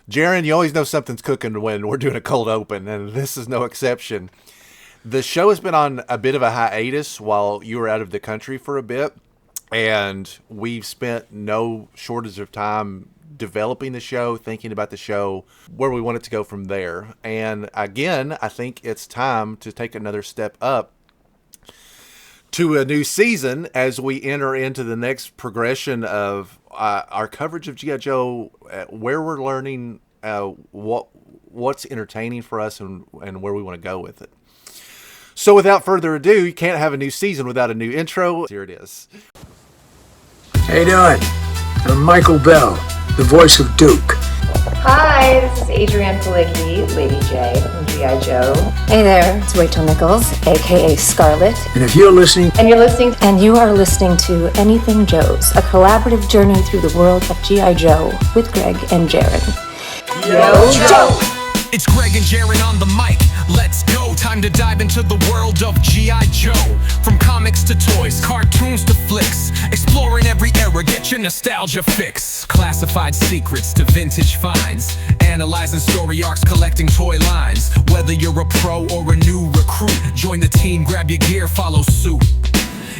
Jaren, you always know something's cooking when we're doing a cold open, and this is no exception. The show has been on a bit of a hiatus while you were out of the country for a bit, and we've spent no shortage of time developing the show, thinking about the show, where we want it to go from there. And again, I think it's time to take another step up to a new season as we enter into the next progression of our coverage of G.I. Joe, where we're learning what's entertaining for us and where we want to go with it. So without further ado, you can't have a new season without a new intro. Here it is. How you doing? I'm Michael Bell, the voice of Duke. Hi, this is Adrienne Palicki, Lady J from G.I. Joe. Hey there, it's Rachel Nichols, aka Scarlett. And if you're listening... And you're listening to... And you are listening to Anything Joe's, a collaborative journey through the world of G.I. Joe with Greg and Jaren. Yo, Joe! It's Greg and Jaren on the mic. Let's go. Time to dive into the world of G.I. Joe. From comics to toys, cartoons to flicks. Exploring every era, get your nostalgia fix. Classified secrets to vintage finds. Analyzing story arcs, collecting toy lines. Whether you're a pro or a new recruit, join the team, grab your gear, follow suit.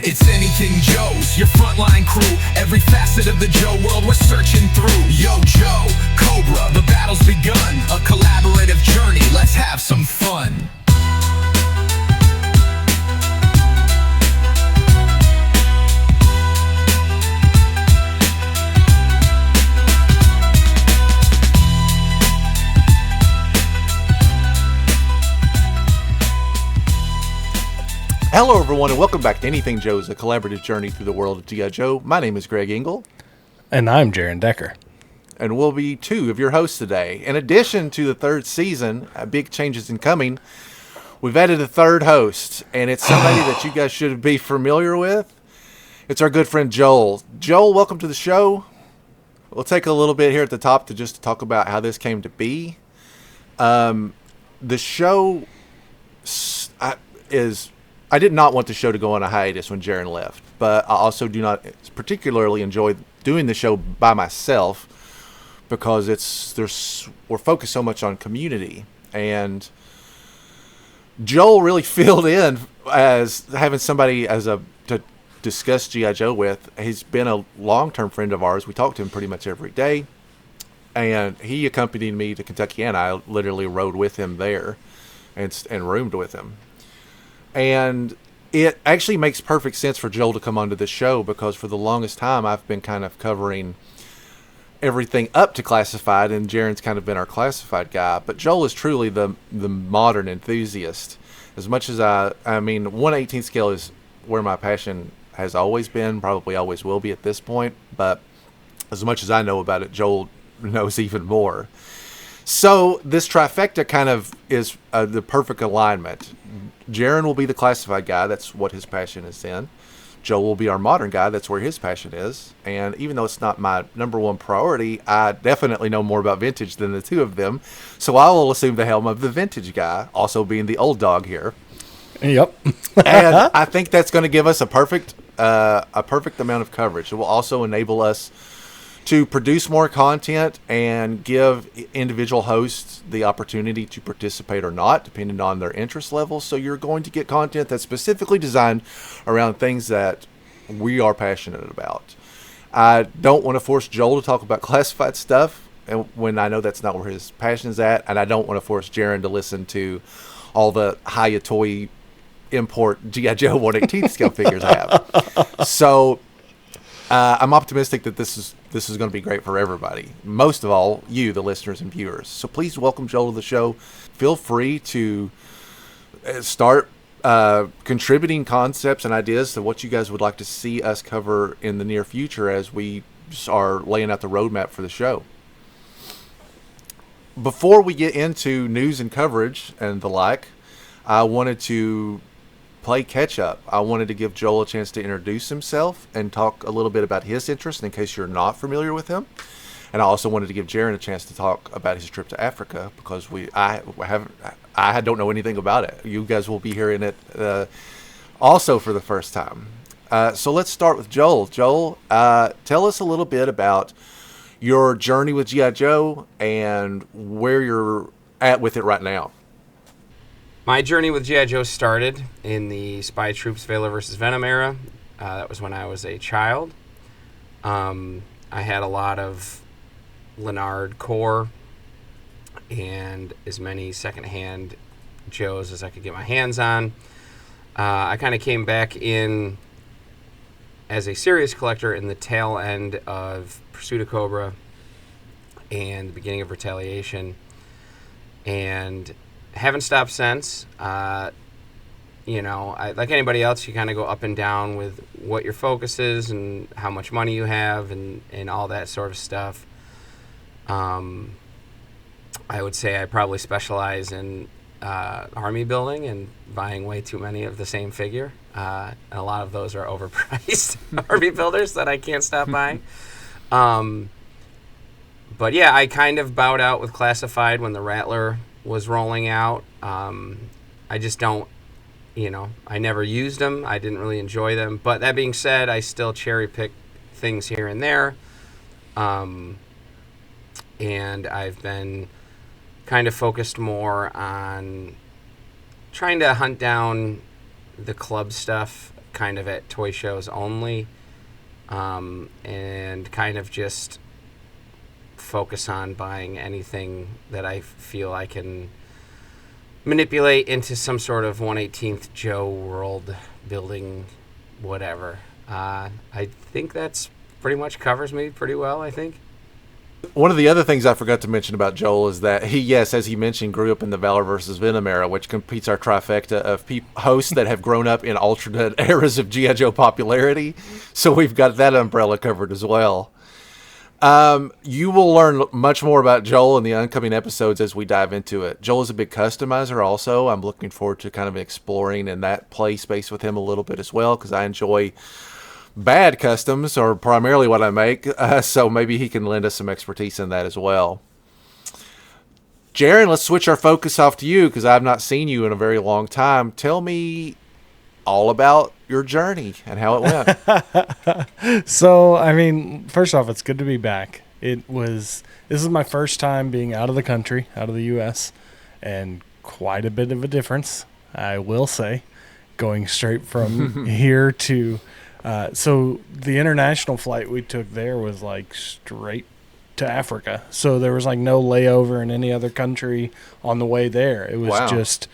It's Anything Joe's, your frontline crew. Every facet of the Joe world we're searching through. Yo, Joe, Cobra, the battle's begun. A collaborative journey, let's have some fun. Hello, everyone, and welcome back to Anything Joe's, a collaborative journey through the world of G.I. Joe. My name is Greg Engel. And I'm Jaren Decker. And we'll be two of your hosts today. In addition to the third season, big changes incoming, we've added a third host, and it's somebody that you guys should be familiar with. It's our good friend Joel. Joel, welcome to the show. We'll take a little bit here at the top to just talk about how this came to be. The show is... I did not want the show to go on a hiatus when Jaren left, but I also do not particularly enjoy doing the show by myself because we're focused so much on community, and Joel really filled in as having somebody to discuss G.I. Joe with. He's been a long-term friend of ours. We talk to him pretty much every day, and he accompanied me to Kentucky, and I literally rode with him there and roomed with him. And it actually makes perfect sense for Joel to come onto this show because for the longest time I've been kind of covering everything up to classified, and Jaren's kind of been our classified guy. But Joel is truly the modern enthusiast. As much as I mean, 1/18 scale is where my passion has always been, probably always will be at this point. But as much as I know about it, Joel knows even more. So this trifecta kind of is the perfect alignment. Jaren will be the classified guy. That's what his passion is in. Joe will be our modern guy. That's where his passion is. And even though it's not my number one priority, I definitely know more about vintage than the two of them. So I will assume the helm of the vintage guy, also being the old dog here. Yep. And I think that's going to give us a perfect amount of coverage. It will also enable us to produce more content and give individual hosts the opportunity to participate or not, depending on their interest level. So you're going to get content that's specifically designed around things that we are passionate about. I don't want to force Joel to talk about classified stuff when I know that's not where his passion is at, and I don't want to force Jaren to listen to all the Hayatoy import G.I. Joe 1/18 scale figures I have. So I'm optimistic that this is going to be great for everybody. Most of all, you, the listeners and viewers. So please welcome Joel to the show. Feel free to start contributing concepts and ideas to what you guys would like to see us cover in the near future as we are laying out the roadmap for the show. Before we get into news and coverage and the like, I wanted to play catch up. I wanted to give Joel a chance to introduce himself and talk a little bit about his interest in case you're not familiar with him. And I also wanted to give Jaren a chance to talk about his trip to Africa because I don't know anything about it. You guys will be hearing it also for the first time. So let's start with Joel. Joel, tell us a little bit about your journey with G.I. Joe and where you're at with it right now. My journey with G.I. Joe started in the Spy Troops Valor vs. Venom era. That was when I was a child. I had a lot of Leonard Core and as many secondhand Joes as I could get my hands on. I kind of came back in as a serious collector in the tail end of Pursuit of Cobra and the beginning of Retaliation, and haven't stopped since. Like anybody else, you kind of go up and down with what your focus is and how much money you have and all that sort of stuff. I would say I probably specialize in army building and buying way too many of the same figure. And a lot of those are overpriced army builders that I can't stop buying. But yeah, I kind of bowed out with Classified when the Rattler was rolling out. I just don't, I never used them. I didn't really enjoy them. But that being said, I still cherry pick things here and there. And I've been kind of focused more on trying to hunt down the club stuff kind of at toy shows only, and kind of just focus on buying anything that I feel I can manipulate into some sort of 1/18th Joe world building whatever. I think that's pretty much covers me pretty well, I think. One of the other things I forgot to mention about Joel is that he, as he mentioned, grew up in the Valor vs. Venom era, which completes our trifecta of hosts that have grown up in alternate eras of G.I. Joe popularity. So we've got that umbrella covered as well. You will learn much more about Joel in the oncoming episodes as we dive into it. Joel is a big customizer also. I'm looking forward to kind of exploring in that play space with him a little bit as well, because I enjoy bad customs are primarily what I make, so maybe he can lend us some expertise in that as well. Jaren, let's switch our focus off to you because I've not seen you in a very long time. Tell me all about your journey and how it went. So, first off, it's good to be back. This is my first time being out of the country, out of the U.S., and quite a bit of a difference, I will say, going straight from here to... So the international flight we took there was like straight to Africa. So there was like no layover in any other country on the way there. It was just,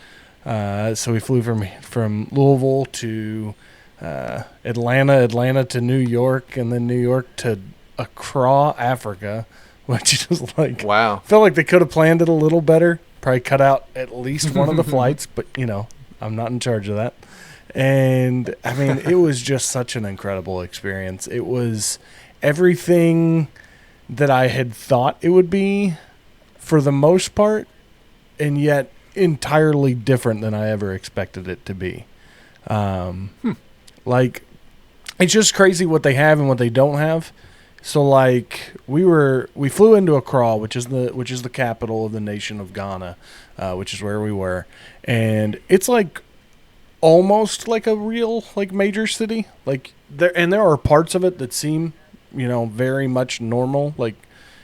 so we flew from Louisville to Atlanta to New York, and then New York to Accra, Africa, which is like, wow. Felt like they could have planned it a little better. Probably cut out at least one of the flights, but I'm not in charge of that. And it was just such an incredible experience. It was everything that I had thought it would be for the most part, and yet entirely different than I ever expected it to be. Like, it's just crazy what they have and what they don't have. So like we flew into Accra, which is the capital of the nation of Ghana, which is where we were, and it's like almost like a real like major city. Like there are parts of it that seem, very much normal. Like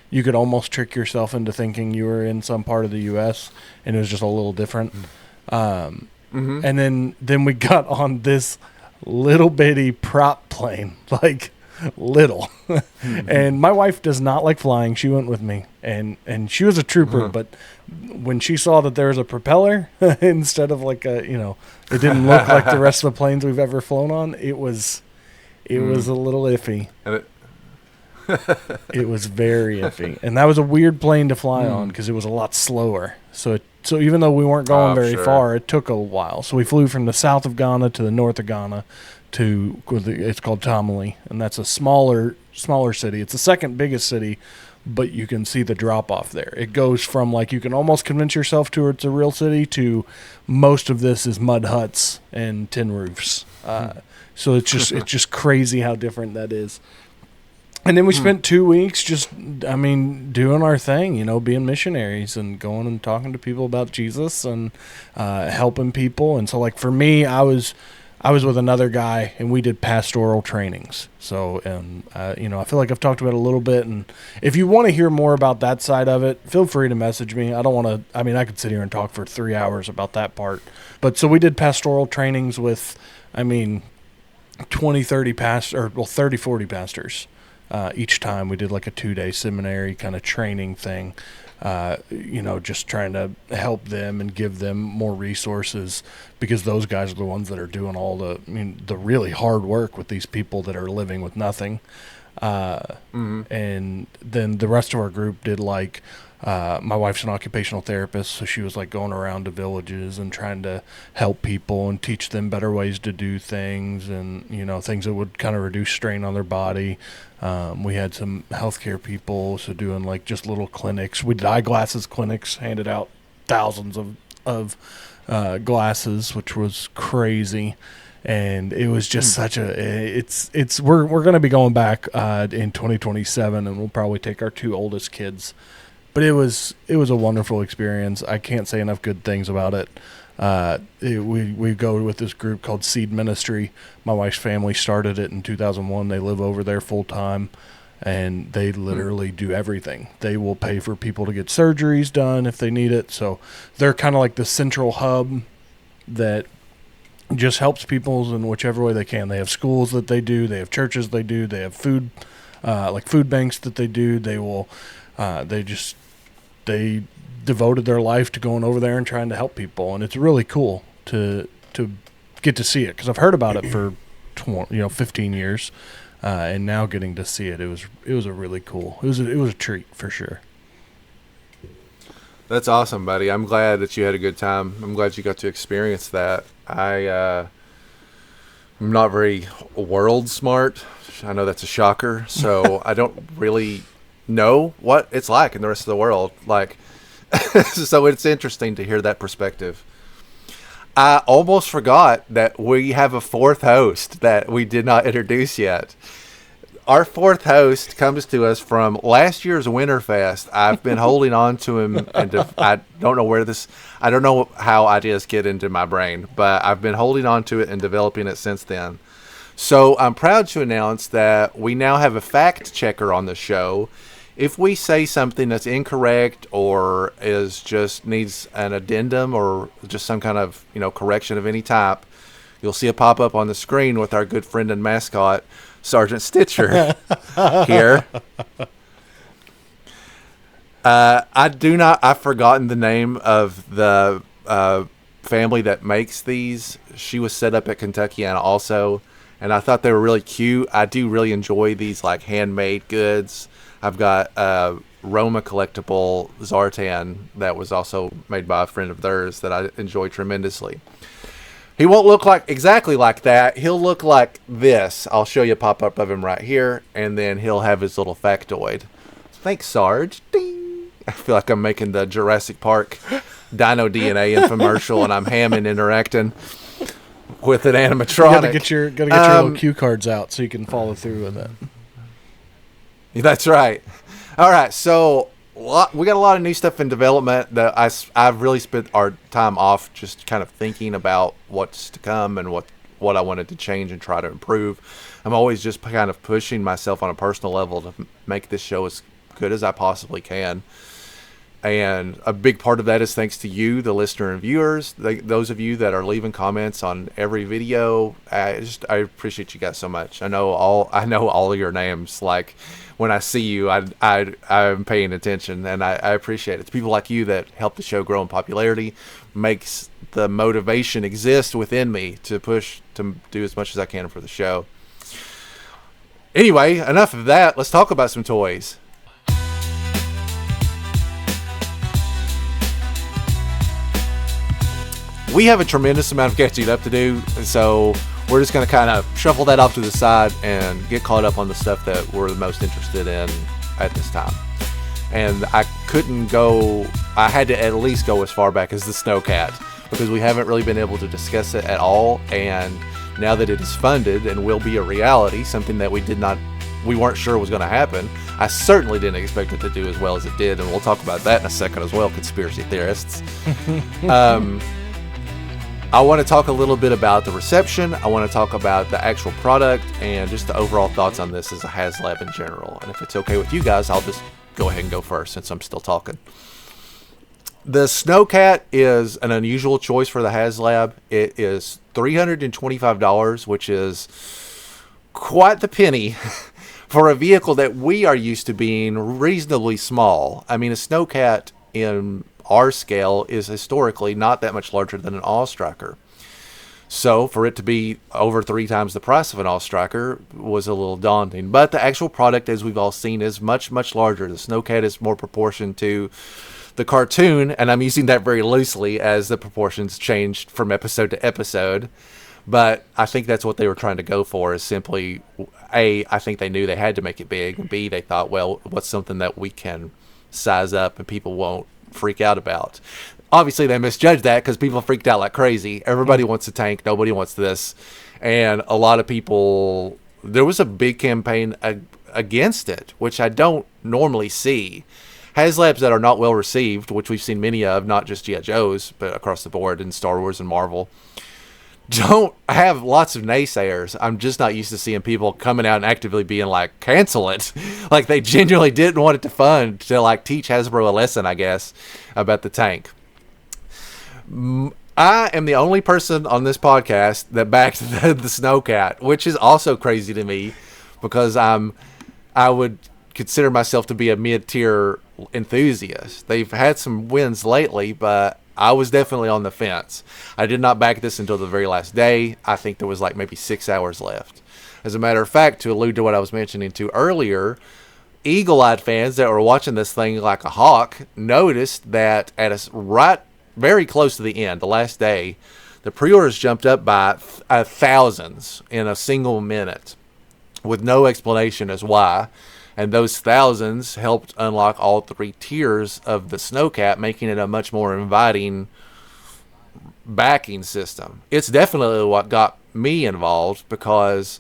you could almost trick yourself into thinking you were in some part of the U.S. and it was just a little different. And then we got on this little bitty prop plane, like little. And my wife does not like flying. She went with me, and she was a trooper, but when she saw that there was a propeller instead of like it didn't look like the rest of the planes we've ever flown on. It was a little iffy. It was very iffy, and that was a weird plane to fly on because it was a lot slower. So even though we weren't going very far, it took a while. So we flew from the south of Ghana to the north of Ghana it's called Tamale, and that's a smaller city. It's the second biggest city, but you can see the drop off there. It goes from like you can almost convince yourself to it's a real city to most of this is mud huts and tin roofs. So it's just crazy how different that is. And then we spent 2 weeks just, doing our thing, being missionaries and going and talking to people about Jesus and helping people. And so, like, for me, I I was with another guy, and we did pastoral trainings. So, and I feel like I've talked about it a little bit. And if you want to hear more about that side of it, feel free to message me. I don't want to. I mean, I could sit here and talk for 3 hours about that part. But so we did pastoral trainings with, 20, 30 30, 40 pastors. Each time we did like a 2-day seminary kind of training thing, just trying to help them and give them more resources, because those guys are the ones that are doing all the really hard work with these people that are living with nothing. And then the rest of our group did my wife's an occupational therapist, so she was like going around to villages and trying to help people and teach them better ways to do things, and things that would kind of reduce strain on their body. We had some healthcare people, so doing like just little clinics. We did eyeglasses clinics, handed out thousands of glasses, which was crazy. And it was just we're going to be going back in 2027, and we'll probably take our 2 oldest kids. But it was a wonderful experience. I can't say enough good things about it. We go with this group called Seed Ministry. My wife's family started it in 2001. They live over there full time, and they literally do everything. They will pay for people to get surgeries done if they need it. So they're kind of like the central hub that just helps people in whichever way they can. They have schools that they do. They have churches they do. They have food banks that they do. They will. They devoted their life to going over there and trying to help people, and it's really cool to get to see it, because I've heard about it for 15 years, and now getting to see it, it was a really cool. It was a treat for sure. That's awesome, buddy. I'm glad that you had a good time. I'm glad you got to experience that. I'm not very world smart. I know that's a shocker, so I don't really know what it's like in the rest of the world. So it's interesting to hear that perspective. I almost forgot that we have a 4th host that we did not introduce yet. Our 4th host comes to us from last year's Winterfest. I've been holding on to him, and I don't know how ideas get into my brain, but I've been holding on to it and developing it since then. So I'm proud to announce that we now have a fact checker on the show. If we say something that's incorrect or needs an addendum or just some kind of correction of any type, you'll see a pop-up on the screen with our good friend and mascot, Sergeant Stitcher, here. I've forgotten the name of the family that makes these. She was set up at Kentuckiana also, and I thought they were really cute. I do really enjoy these handmade goods. I've got a Roma collectible Zartan that was also made by a friend of theirs that I enjoy tremendously. He won't look exactly like that. He'll look like this. I'll show you a pop-up of him right here, and then he'll have his little factoid. Thanks, Sarge. Ding! I feel like I'm making the Jurassic Park Dino DNA infomercial, and I'm hamming interacting with an animatronic. You gotta get your little cue cards out so you can follow through with it. That's right. All right, so we got a lot of new stuff in development that I've really spent our time off just kind of thinking about what's to come and what I wanted to change and try to improve. I'm always just kind of pushing myself on a personal level to make this show as good as I possibly can. And a big part of that is thanks to you, the listener and viewers, those of you that are leaving comments on every video. I appreciate you guys so much. I know all of your names. When I see you, I'm paying attention, and I appreciate it. It's people like you that help the show grow in popularity, makes the motivation exist within me to push to do as much as I can for the show. Anyway, enough of that. Let's talk about some toys. We have a tremendous amount of catching up to do, so we're just going to kind of shuffle that off to the side and get caught up on the stuff that we're the most interested in at this time. And I had to at least go as far back as the Snowcat, because we haven't really been able to discuss it at all. And now that it is funded and will be a reality, something that we weren't sure was going to happen, I certainly didn't expect it to do as well as it did. And we'll talk about that in a second as well, conspiracy theorists. I want to talk a little bit about the reception. I want to talk about the actual product and just the overall thoughts on this as a HasLab in general. And if it's okay with you guys, I'll just go ahead and go first since I'm still talking. The Snowcat is an unusual choice for the HasLab. It is $325, which is quite the penny for a vehicle that we are used to being reasonably small. I mean, a Snowcat in our scale is historically not that much larger than an All-Striker. So for it to be over 3 times the price of an All-Striker was a little daunting. But the actual product, as we've all seen, is much, much larger. The Snowcat is more proportioned to the cartoon, and I'm using that very loosely as the proportions changed from episode to episode. But I think that's what they were trying to go for, is simply, A, I think they knew they had to make it big, and B, they thought, well, what's something that we can size up and people won't freak out about. Obviously, they misjudged that because people freaked out like crazy. Everybody wants a tank. Nobody wants this. And a lot of people, there was a big campaign against it, which I don't normally see. HasLabs that are not well received, which we've seen many of, not just G.I. Joes, but across the board in Star Wars and Marvel, don't have lots of naysayers. I'm just not used to seeing people coming out and actively being like, cancel it. Like they genuinely didn't want it to fund, to like teach Hasbro a lesson, I guess, about the tank. I am the only person on this podcast that backed the Snowcat, which is also crazy to me because I would consider myself to be a mid-tier enthusiast. They've had some wins lately, but I was definitely on the fence. I did not back this until the very last day. I think there was like maybe 6 hours left. As a matter of fact, to allude to what I was mentioning to earlier, eagle-eyed fans that were watching this thing like a hawk noticed that at very close to the end, the last day, the pre-orders jumped up by thousands in a single minute with no explanation as why. And those thousands helped unlock all 3 tiers of the Snowcat, making it a much more inviting backing system. It's definitely what got me involved because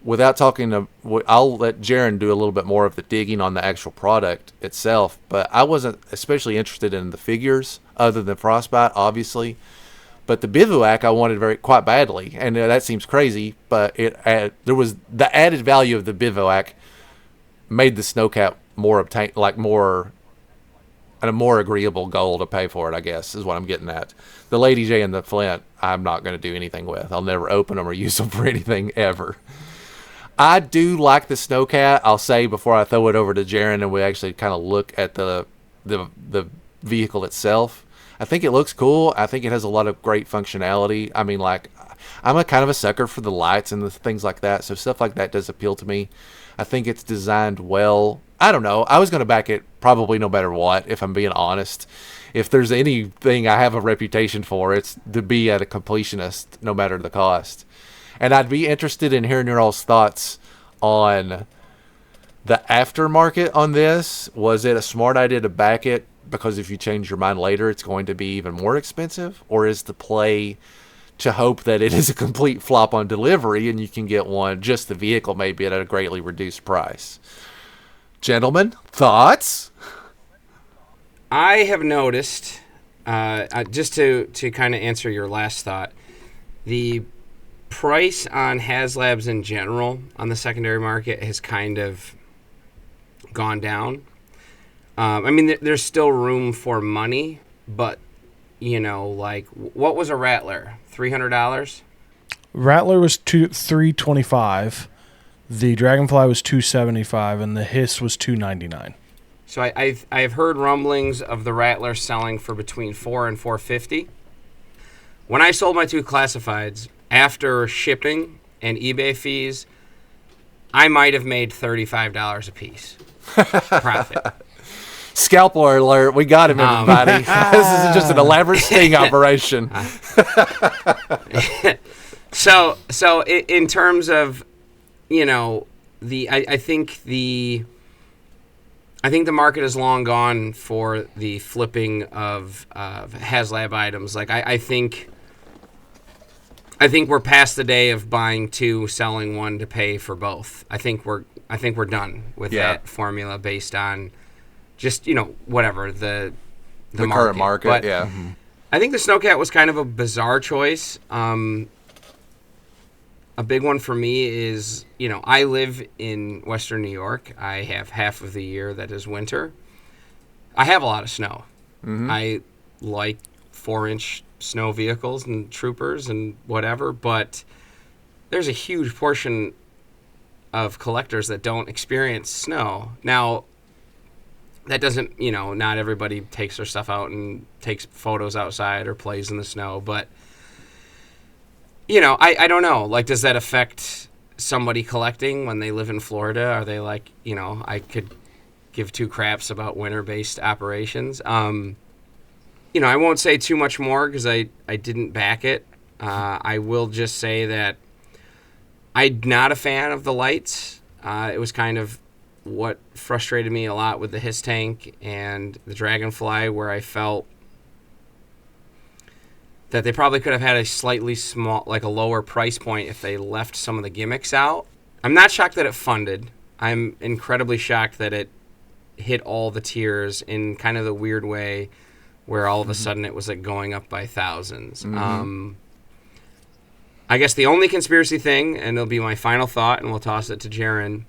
without talking to, I'll let Jaren do a little bit more of the digging on the actual product itself, but I wasn't especially interested in the figures other than Frostbite, obviously. But the bivouac I wanted quite badly, and that seems crazy, but there was the added value of the bivouac made the Snowcat a more agreeable goal to pay for it, I guess, is what I'm getting at. The Lady J and the Flint, I'm not going to do anything with. I'll never open them or use them for anything ever. I do like the Snowcat. I'll say before I throw it over to Jaren and we actually kind of look at the vehicle itself. I think it looks cool. I think it has a lot of great functionality. I mean, like, I'm a kind of a sucker for the lights and the things like that, so stuff like that does appeal to me. I think it's designed well. I don't know. I was going to back it probably no matter what, if I'm being honest. If there's anything I have a reputation for, it's to be a completionist no matter the cost. And I'd be interested in hearing your all's thoughts on the aftermarket on this. Was it a smart idea to back it because if you change your mind later, it's going to be even more expensive? Or is the play to hope that it is a complete flop on delivery and you can get one, just the vehicle maybe at a greatly reduced price? Gentlemen, thoughts? I have noticed, just to kind of answer your last thought, the price on HasLabs in general on the secondary market has kind of gone down. I mean, there's still room for money, but, you know, like, what was a Rattler? $300? Rattler was $325. The Dragonfly was $275, and the Hiss was $299. So I've heard rumblings of the Rattler selling for between $400 and $450. When I sold my 2 classifieds, after shipping and eBay fees, I might have made $35 a piece profit. Scalper alert, we got him, everybody. This is just an elaborate sting operation. So in terms of, you know, I think the market is long gone for the flipping of HasLab items. Like I think we're past the day of buying 2, selling 1 to pay for both. I think we're done with that formula based on just, you know, whatever the current market. But, yeah. I think the Snowcat was kind of a bizarre choice. A big one for me is, I live in Western New York. I have half of the year that is winter. I have a lot of snow. Mm-hmm. I like 4-inch snow vehicles and troopers and whatever, but there's a huge portion of collectors that don't experience snow. Now, that doesn't, not everybody takes their stuff out and takes photos outside or plays in the snow, but I don't know. Like, does that affect somebody collecting when they live in Florida? Are they like, I could give two craps about winter-based operations? I won't say too much more because I didn't back it. I will just say that I'm not a fan of the lights. It was kind of what frustrated me a lot with the Hiss Tank and the Dragonfly, where I felt that they probably could have had a slightly small, like a lower price point if they left some of the gimmicks out. I'm not shocked that it funded. I'm incredibly shocked that it hit all the tiers in kind of the weird way where all of a sudden it was like going up by thousands. Mm-hmm. I guess the only conspiracy thing, and it'll be my final thought, and we'll toss it to Jaren,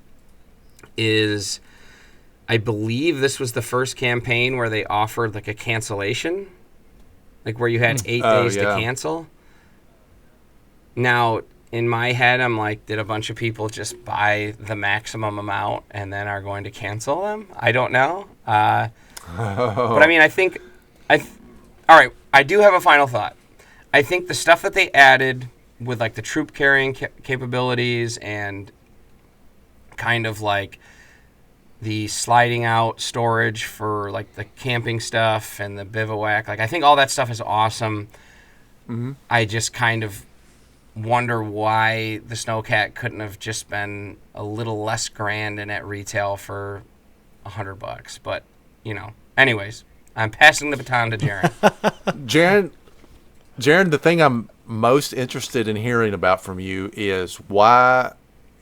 is I believe this was the first campaign where they offered like a cancellation. Like where you had 8 days to cancel. Now, in my head, I'm like, did a bunch of people just buy the maximum amount and then are going to cancel them? I don't know. But I mean, all right, I do have a final thought. I think the stuff that they added with like the troop carrying capabilities and kind of like the sliding out storage for like the camping stuff and the bivouac, like I think all that stuff is awesome. Mm-hmm. I just kind of wonder why the Snowcat couldn't have just been a little less grand and at retail for $100. But anyways, I'm passing the baton to Jaren. Jaren, the thing I'm most interested in hearing about from you is why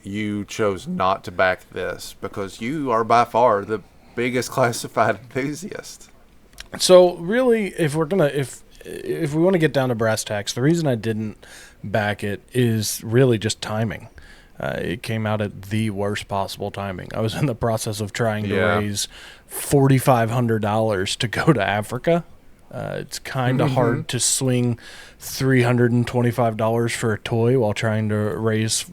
you chose not to back this, because you are by far the biggest classified enthusiast. So really, if we want to get down to brass tacks, the reason I didn't back it is really just timing. It came out at the worst possible timing. I was in the process of trying to raise $4,500 to go to Africa. It's kind of hard to swing $325 for a toy while trying to raise,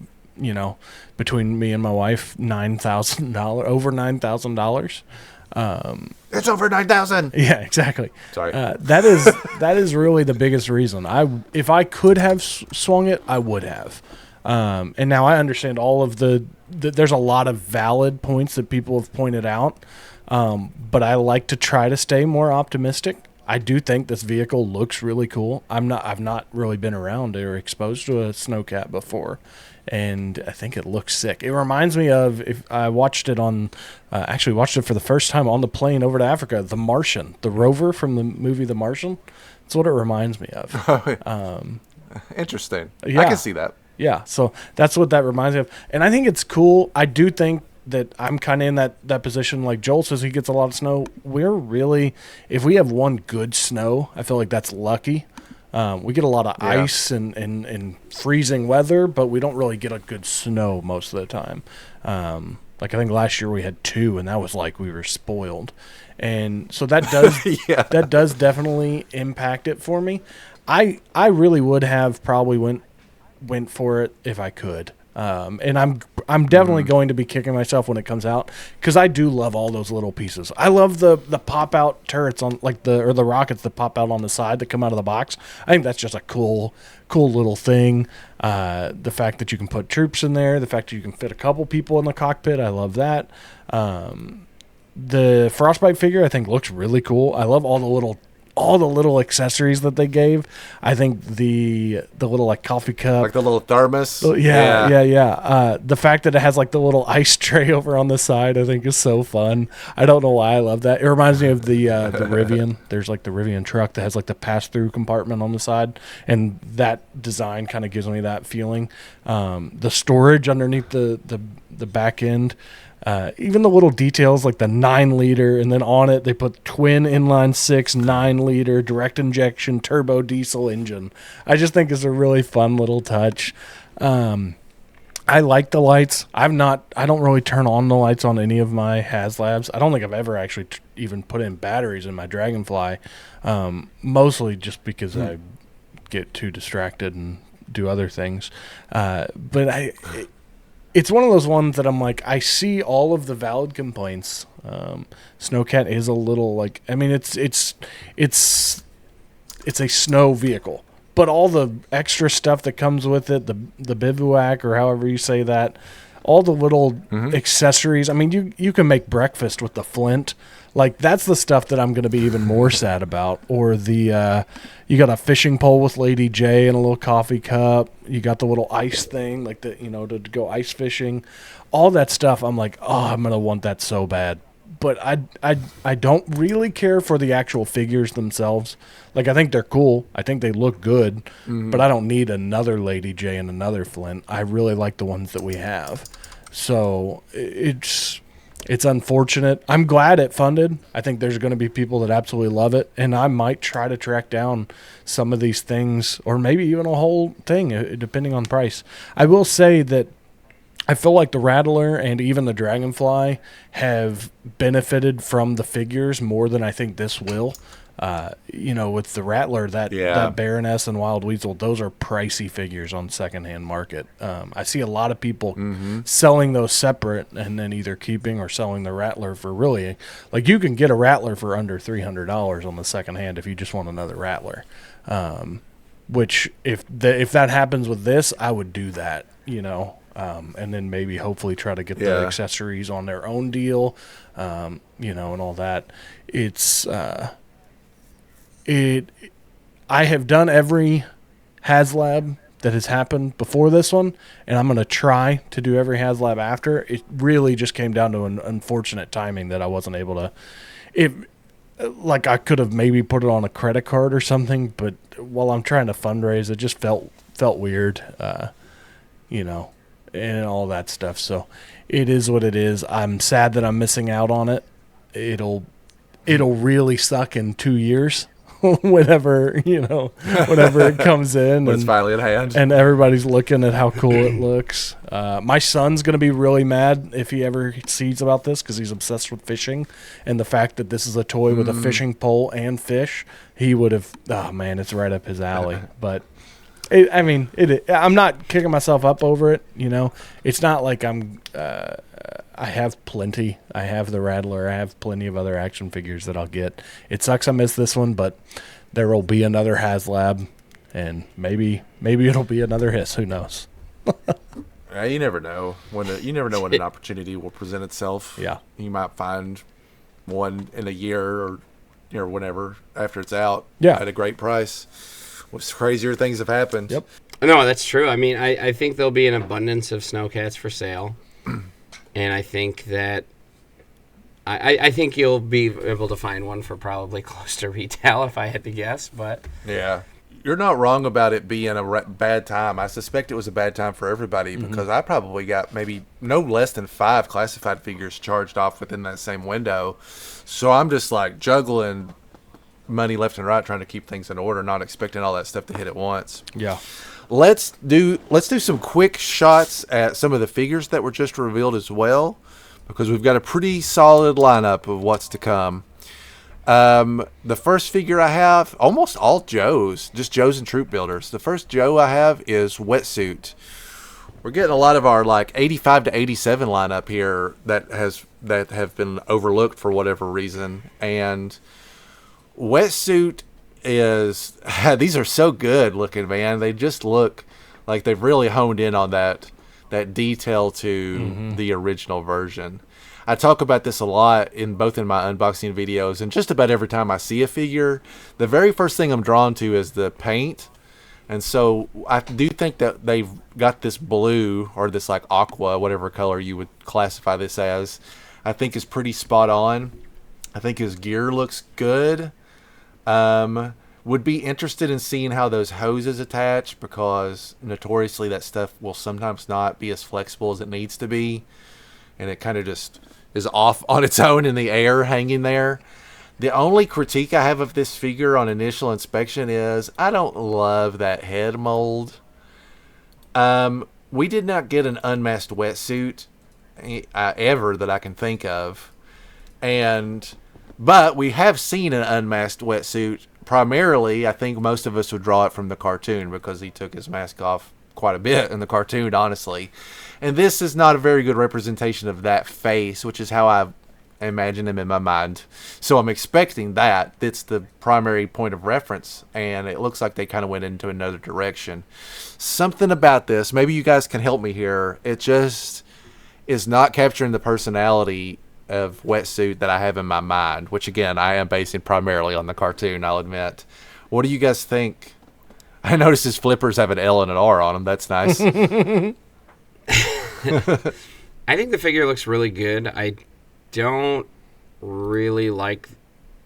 between me and my wife, $9,000, over $9,000. It's over 9,000. Yeah, exactly. Sorry. That is really the biggest reason. If I could have swung it, I would have. And now I understand all of there's a lot of valid points that people have pointed out. But I like to try to stay more optimistic. I do think this vehicle looks really cool. I've not really been around or exposed to a Snowcat before, and I think it looks sick. It reminds me of, if I watched it actually watched it for the first time on the plane over to Africa, The Martian, the rover from the movie The Martian. That's what it reminds me of. Interesting. Yeah. I can see that. Yeah, so that's what that reminds me of. And I think it's cool. I do think that I'm kind of in that position. Like Joel says, he gets a lot of snow. We're really, if we have one good snow, I feel like that's lucky. We get a lot of ice and freezing weather, but we don't really get a good snow most of the time. Like I think last year we had 2, and that was like we were spoiled. And so that does that does definitely impact it for me. I really would have probably went for it if I could. And I'm definitely going to be kicking myself when it comes out, because I do love all those little pieces. I love the pop out turrets on the rockets that pop out on the side that come out of the box. I think that's just a cool little thing. The fact that you can put troops in there, the fact that you can fit a couple people in the cockpit, I love that. The Frostbite figure I think looks really cool. I love all the little accessories that they gave. I think the little like coffee cup, like the little thermos. Yeah. The fact that it has like the little ice tray over on the side, I think is so fun. I don't know why I love that. It reminds me of the Rivian. There's like the Rivian truck that has like the pass-through compartment on the side, and that design kind of gives me that feeling. The storage underneath the back end. Even the little details like the 9-liter, and then on it they put twin inline 6 9-liter direct injection turbo diesel engine. I just think it's a really fun little touch. I like the lights. I don't really turn on the lights on any of my HasLabs. I don't think I've ever actually even put in batteries in my Dragonfly, mostly just because I get too distracted and do other things. But it's one of those ones that I'm like, I see all of the valid complaints. Snowcat is a little like, I mean, it's a snow vehicle, but all the extra stuff that comes with it, the bivouac or however you say that, all the little accessories. I mean, you can make breakfast with the Flint. Like, that's the stuff that I'm going to be even more sad about. Or the you got a fishing pole with Lady J and a little coffee cup. You got the little ice thing, like to go ice fishing. All that stuff, I'm like, oh, I'm going to want that so bad. But I don't really care for the actual figures themselves. Like, I think they're cool. I think they look good. But I don't need another Lady J and another Flint. I really like the ones that we have. So it's unfortunate. I'm glad it funded. I think there's going to be people that absolutely love it. And I might try to track down some of these things, or maybe even a whole thing, depending on price. I will say that I feel like the Rattler and even the Dragonfly have benefited from the figures more than I think this will. With the Rattler, that Baroness and Wild Weasel, those are pricey figures on secondhand market. I see a lot of people selling those separate and then either keeping or selling the Rattler for really, like, you can get a Rattler for under $300 on the secondhand if you just want another Rattler. Which if that happens with this, I would do that, and then maybe hopefully try to get the accessories on their own deal, and all that. I have done every HasLab that has happened before this one, and I'm going to try to do every HasLab after. It really just came down to an unfortunate timing that I wasn't able to. Like, I could have maybe put it on a credit card or something, but while I'm trying to fundraise, it just felt weird, and all that stuff. So it is what it is. I'm sad that I'm missing out on it. It'll really suck in 2 years. whenever it comes in when it's finally at hand and everybody's looking at how cool it looks. My son's going to be really mad if he ever sees about this, because he's obsessed with fishing, and the fact that this is a toy with a fishing pole and fish, he would have, oh man, it's right up his alley. But I'm not kicking myself up over it. It's not like I have plenty. I have the Rattler. I have plenty of other action figures that I'll get. It sucks I missed this one, but there will be another HasLab, and maybe it'll be another Hiss. Who knows? You never know when an opportunity will present itself. Yeah, you might find one in a year or whenever after it's out. Yeah, at a great price. What's crazier things have happened. Yep. No, that's true. I mean, I think there'll be an abundance of Snowcats for sale. And I think that I think you'll be able to find one for probably close to retail if I had to guess. But yeah, you're not wrong about it being a bad time. I suspect it was a bad time for everybody because I probably got maybe no less than 5 classified figures charged off within that same window. So I'm just like juggling money left and right, trying to keep things in order, not expecting all that stuff to hit at once. Yeah. Let's do some quick shots at some of the figures that were just revealed as well, because we've got a pretty solid lineup of what's to come. The first figure I have, almost all Joes, just Joes and Troop Builders. The first Joe I have is Wetsuit. We're getting a lot of our like 85 to 87 lineup here that have been overlooked for whatever reason, and Wetsuit these are so good looking, man. They just look like they've really honed in on that detail to the original version. I talk about this a lot in my unboxing videos, and just about every time I see a figure, the very first thing I'm drawn to is the paint. And so I do think that they've got this blue, or this like aqua, whatever color you would classify this as, I think is pretty spot on. I think his gear looks good. Would be interested in seeing how those hoses attach, because notoriously that stuff will sometimes not be as flexible as it needs to be. and it kind of just is off on its own in the air, hanging there. The only critique I have of this figure on initial inspection is I don't love that head mold. We did not get an unmasked wetsuit ever that I can think of, but we have seen an unmasked wetsuit. Primarily, I think most of us would draw it from the cartoon because he took his mask off quite a bit in the cartoon, honestly. And this is not a very good representation of that face, which is how I imagine him in my mind. So I'm expecting that. It's the primary point of reference, and it looks like they kind of went into another direction. Something about this, maybe you guys can help me here, it just is not capturing the personality of Wetsuit that I have in my mind, which again I am basing primarily on the cartoon, I'll admit. What do you guys think? I noticed his flippers have an L and an R on them. That's nice. I think the figure looks really good. I don't really like,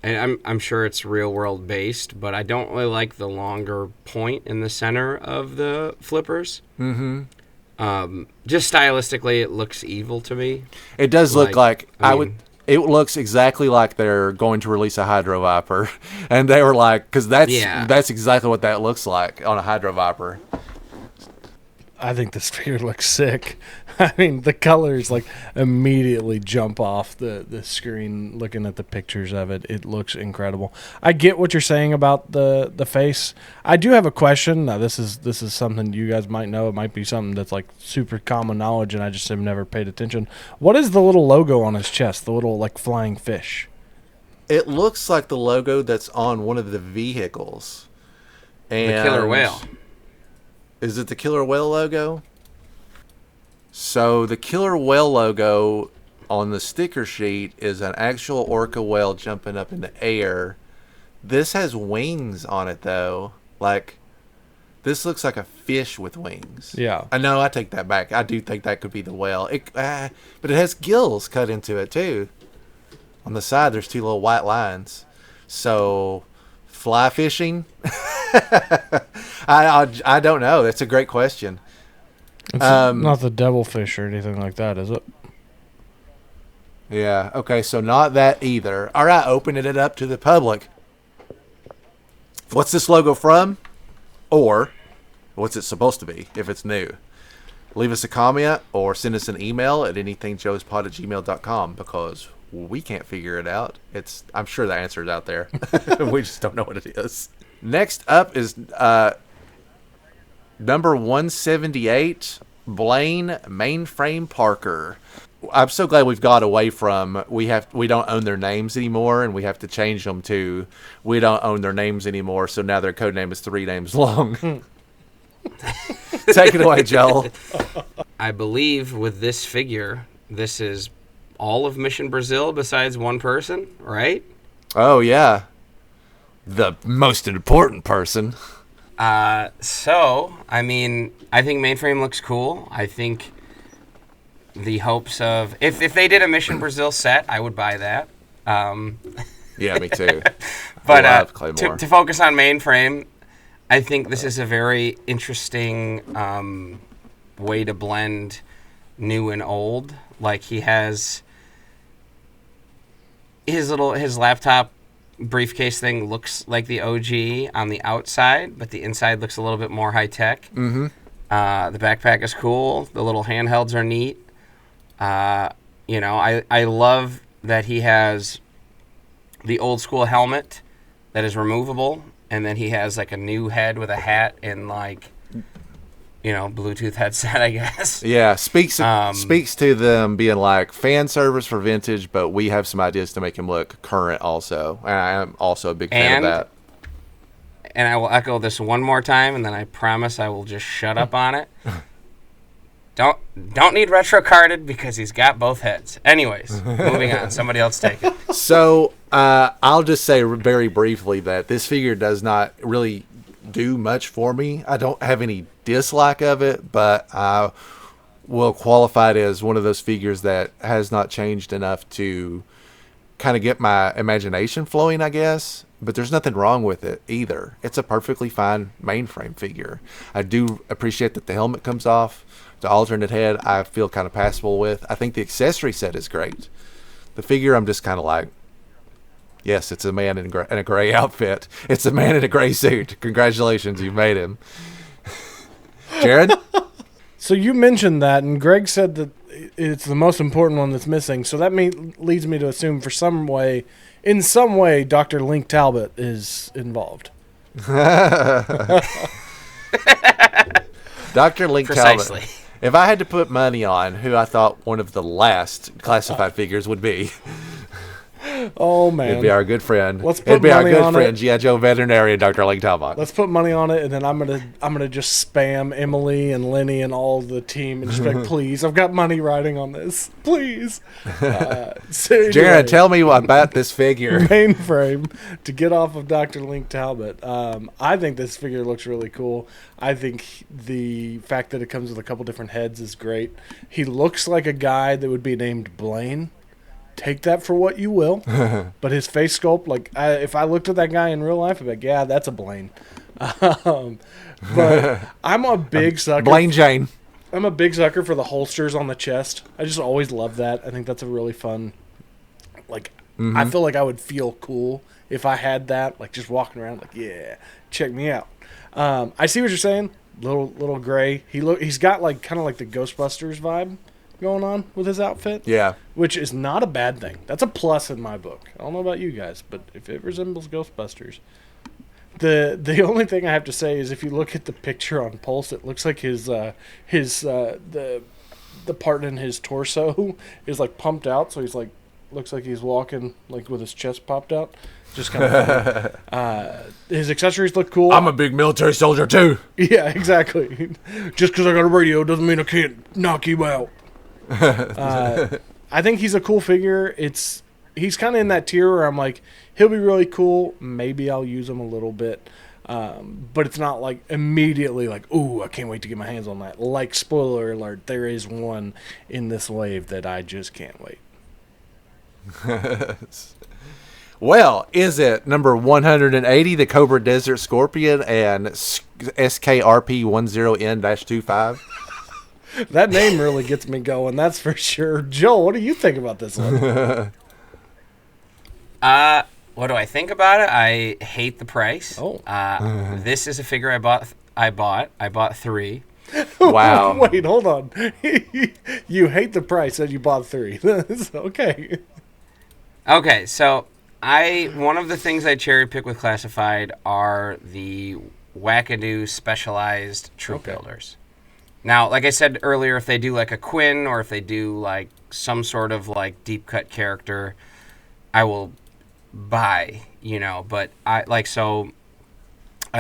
and I'm sure it's real world based, but I don't really like the longer point in the center of the flippers. Mm-hmm. Just stylistically, it looks evil to me. It does look like it looks exactly like they're going to release a Hydro Viper, and they were like, because that's exactly what that looks like on a Hydro Viper. I think this figure looks sick. I mean, the colors like immediately jump off the screen looking at the pictures of it. It looks incredible. I get what you're saying about the face. I do have a question. Now, this is something you guys might know. It might be something that's like super common knowledge, and I just have never paid attention. What is the little logo on his chest? The little like flying fish. It looks like the logo that's on one of the vehicles. And the killer whale. Is it the killer whale logo? So the killer whale logo on the sticker sheet is an actual orca whale jumping up in the air. This has wings on it, though. Like, this looks like a fish with wings. Yeah. I know, I take that back. I do think that could be the whale. But it has gills cut into it, too. On the side, there's two little white lines. So, fly fishing? I don't know. That's a great question. It's not the devilfish or anything like that, is it? Yeah. Okay. So not that either. All right. Opening it up to the public. What's this logo from? Or what's it supposed to be if it's new? Leave us a comment or send us an email at anythingjoespod@gmail.com because we can't figure it out. I'm sure the answer is out there. We just don't know what it is. Next up is number 178, Blaine Mainframe Parker. I'm so glad we've got away from we don't own their names anymore, and we have to change them to we don't own their names anymore. So now their code name is 3 names long. Take it away, Joel. I believe with this figure, this is all of Mission Brazil besides one person, right? Oh yeah, the most important person. So, I mean, I think Mainframe looks cool. I think the hopes of... If they did a Mission Brazil set, I would buy that. Yeah, me too. But to focus on Mainframe, I think this is a very interesting way to blend new and old. Like, he has... His laptop briefcase thing looks like the OG on the outside, but the inside looks a little bit more high tech. Mm-hmm. The backpack is cool. The little handhelds are neat. I love that he has the old school helmet that is removable, and then he has like a new head with a hat and like, Bluetooth headset, I guess. Yeah, speaks to them being like fan service for vintage, but we have some ideas to make him look current also. And I am also a big fan of that. And I will echo this one more time, and then I promise I will just shut up on it. Don't need retro carded because he's got both heads. Anyways, moving on. Somebody else take it. So I'll just say very briefly that this figure does not really do much for me. I don't have any dislike of it, but I will qualify it as one of those figures that has not changed enough to kind of get my imagination flowing, I guess. but there's nothing wrong with it either. It's a perfectly fine mainframe figure. I do appreciate that the helmet comes off. The alternate head I feel kind of passable with. I think the accessory set is great. The figure, I'm just kind of like, yes, it's a man in a gray outfit. It's a man in a gray suit. Congratulations, you made him. Jaren? So you mentioned that, and Greg said that it's the most important one that's missing. So that leads me to assume in some way, Dr. Link Talbot is involved. Dr. Link Precisely. Talbot. If I had to put money on who I thought one of the last classified figures would be, oh man, it'd be our good friend. Let's put It'd be our money good on friend, it. G.I. Joe veterinarian, Dr. Link Talbot. Let's put money on it, and then I'm gonna just spam Emily and Lenny and all the team and just be like, please, I've got money riding on this, please. So anyway, Jaren, tell me about this figure. Mainframe, to get off of Dr. Link Talbot. I think this figure looks really cool. I think the fact that it comes with a couple different heads is great. He looks like a guy that would be named Blaine. Take that for what you will. But his face sculpt, like, if I looked at that guy in real life, I'd be like, yeah, that's a Blaine. But I'm a big sucker. Blaine Jane. I'm a big sucker for the holsters on the chest. I just always love that. I think that's a really fun, like, I feel like I would feel cool if I had that, like, just walking around like, yeah, check me out. I see what you're saying. Little gray. He's got like kind of like the Ghostbusters vibe going on with his outfit. Yeah. Which is not a bad thing. That's a plus in my book. I don't know about you guys, but if it resembles Ghostbusters. The only thing I have to say is if you look at the picture on Pulse, it looks like the part in his torso is like pumped out, so he's like looks like he's walking like with his chest popped out. Just kind of funny. His accessories look cool. I'm a big military soldier too. Yeah, exactly. Just because I got a radio doesn't mean I can't knock you out. I think he's a cool figure. He's kind of in that tier where I'm like, he'll be really cool. Maybe I'll use him a little bit. But it's not like immediately like, ooh, I can't wait to get my hands on that. Like, spoiler alert, there is one in this wave that I just can't wait. Well, is it number 180, the Cobra Desert Scorpion, and SKRP10N-25? That name really gets me going, that's for sure. Joel, what do you think about this one? What do I think about it? I hate the price. Oh. This is a figure I bought 3. Wow. Wait, hold on. You hate the price and you bought 3. Okay. Okay, so one of the things I cherry pick with Classified are the wackadoo specialized troop builders. Now, like I said earlier, if they do like a Quinn or if they do like some sort of like deep cut character, I will buy, but I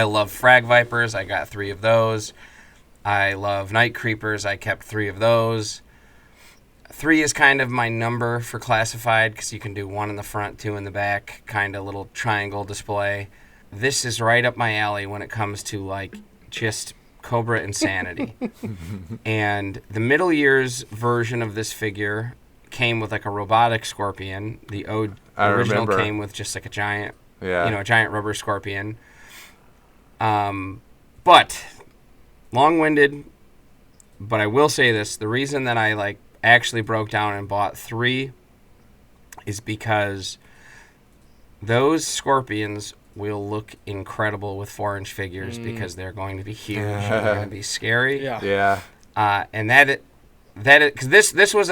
love Frag Vipers. I got 3 of those. I love Night Creepers. I kept 3 of those. 3 is kind of my number for Classified because you can do 1 in the front, 2 in the back, kind of little triangle display. This is right up my alley when it comes to like just Cobra insanity. And the Middle Years version of this figure came with like a robotic scorpion. The original came with just like a giant, a giant rubber scorpion. But long-winded. But I will say this: the reason that I like actually broke down and bought 3 is because those scorpions will look incredible with 4-inch figures because they're going to be huge. They're going to be scary. Yeah. And because this was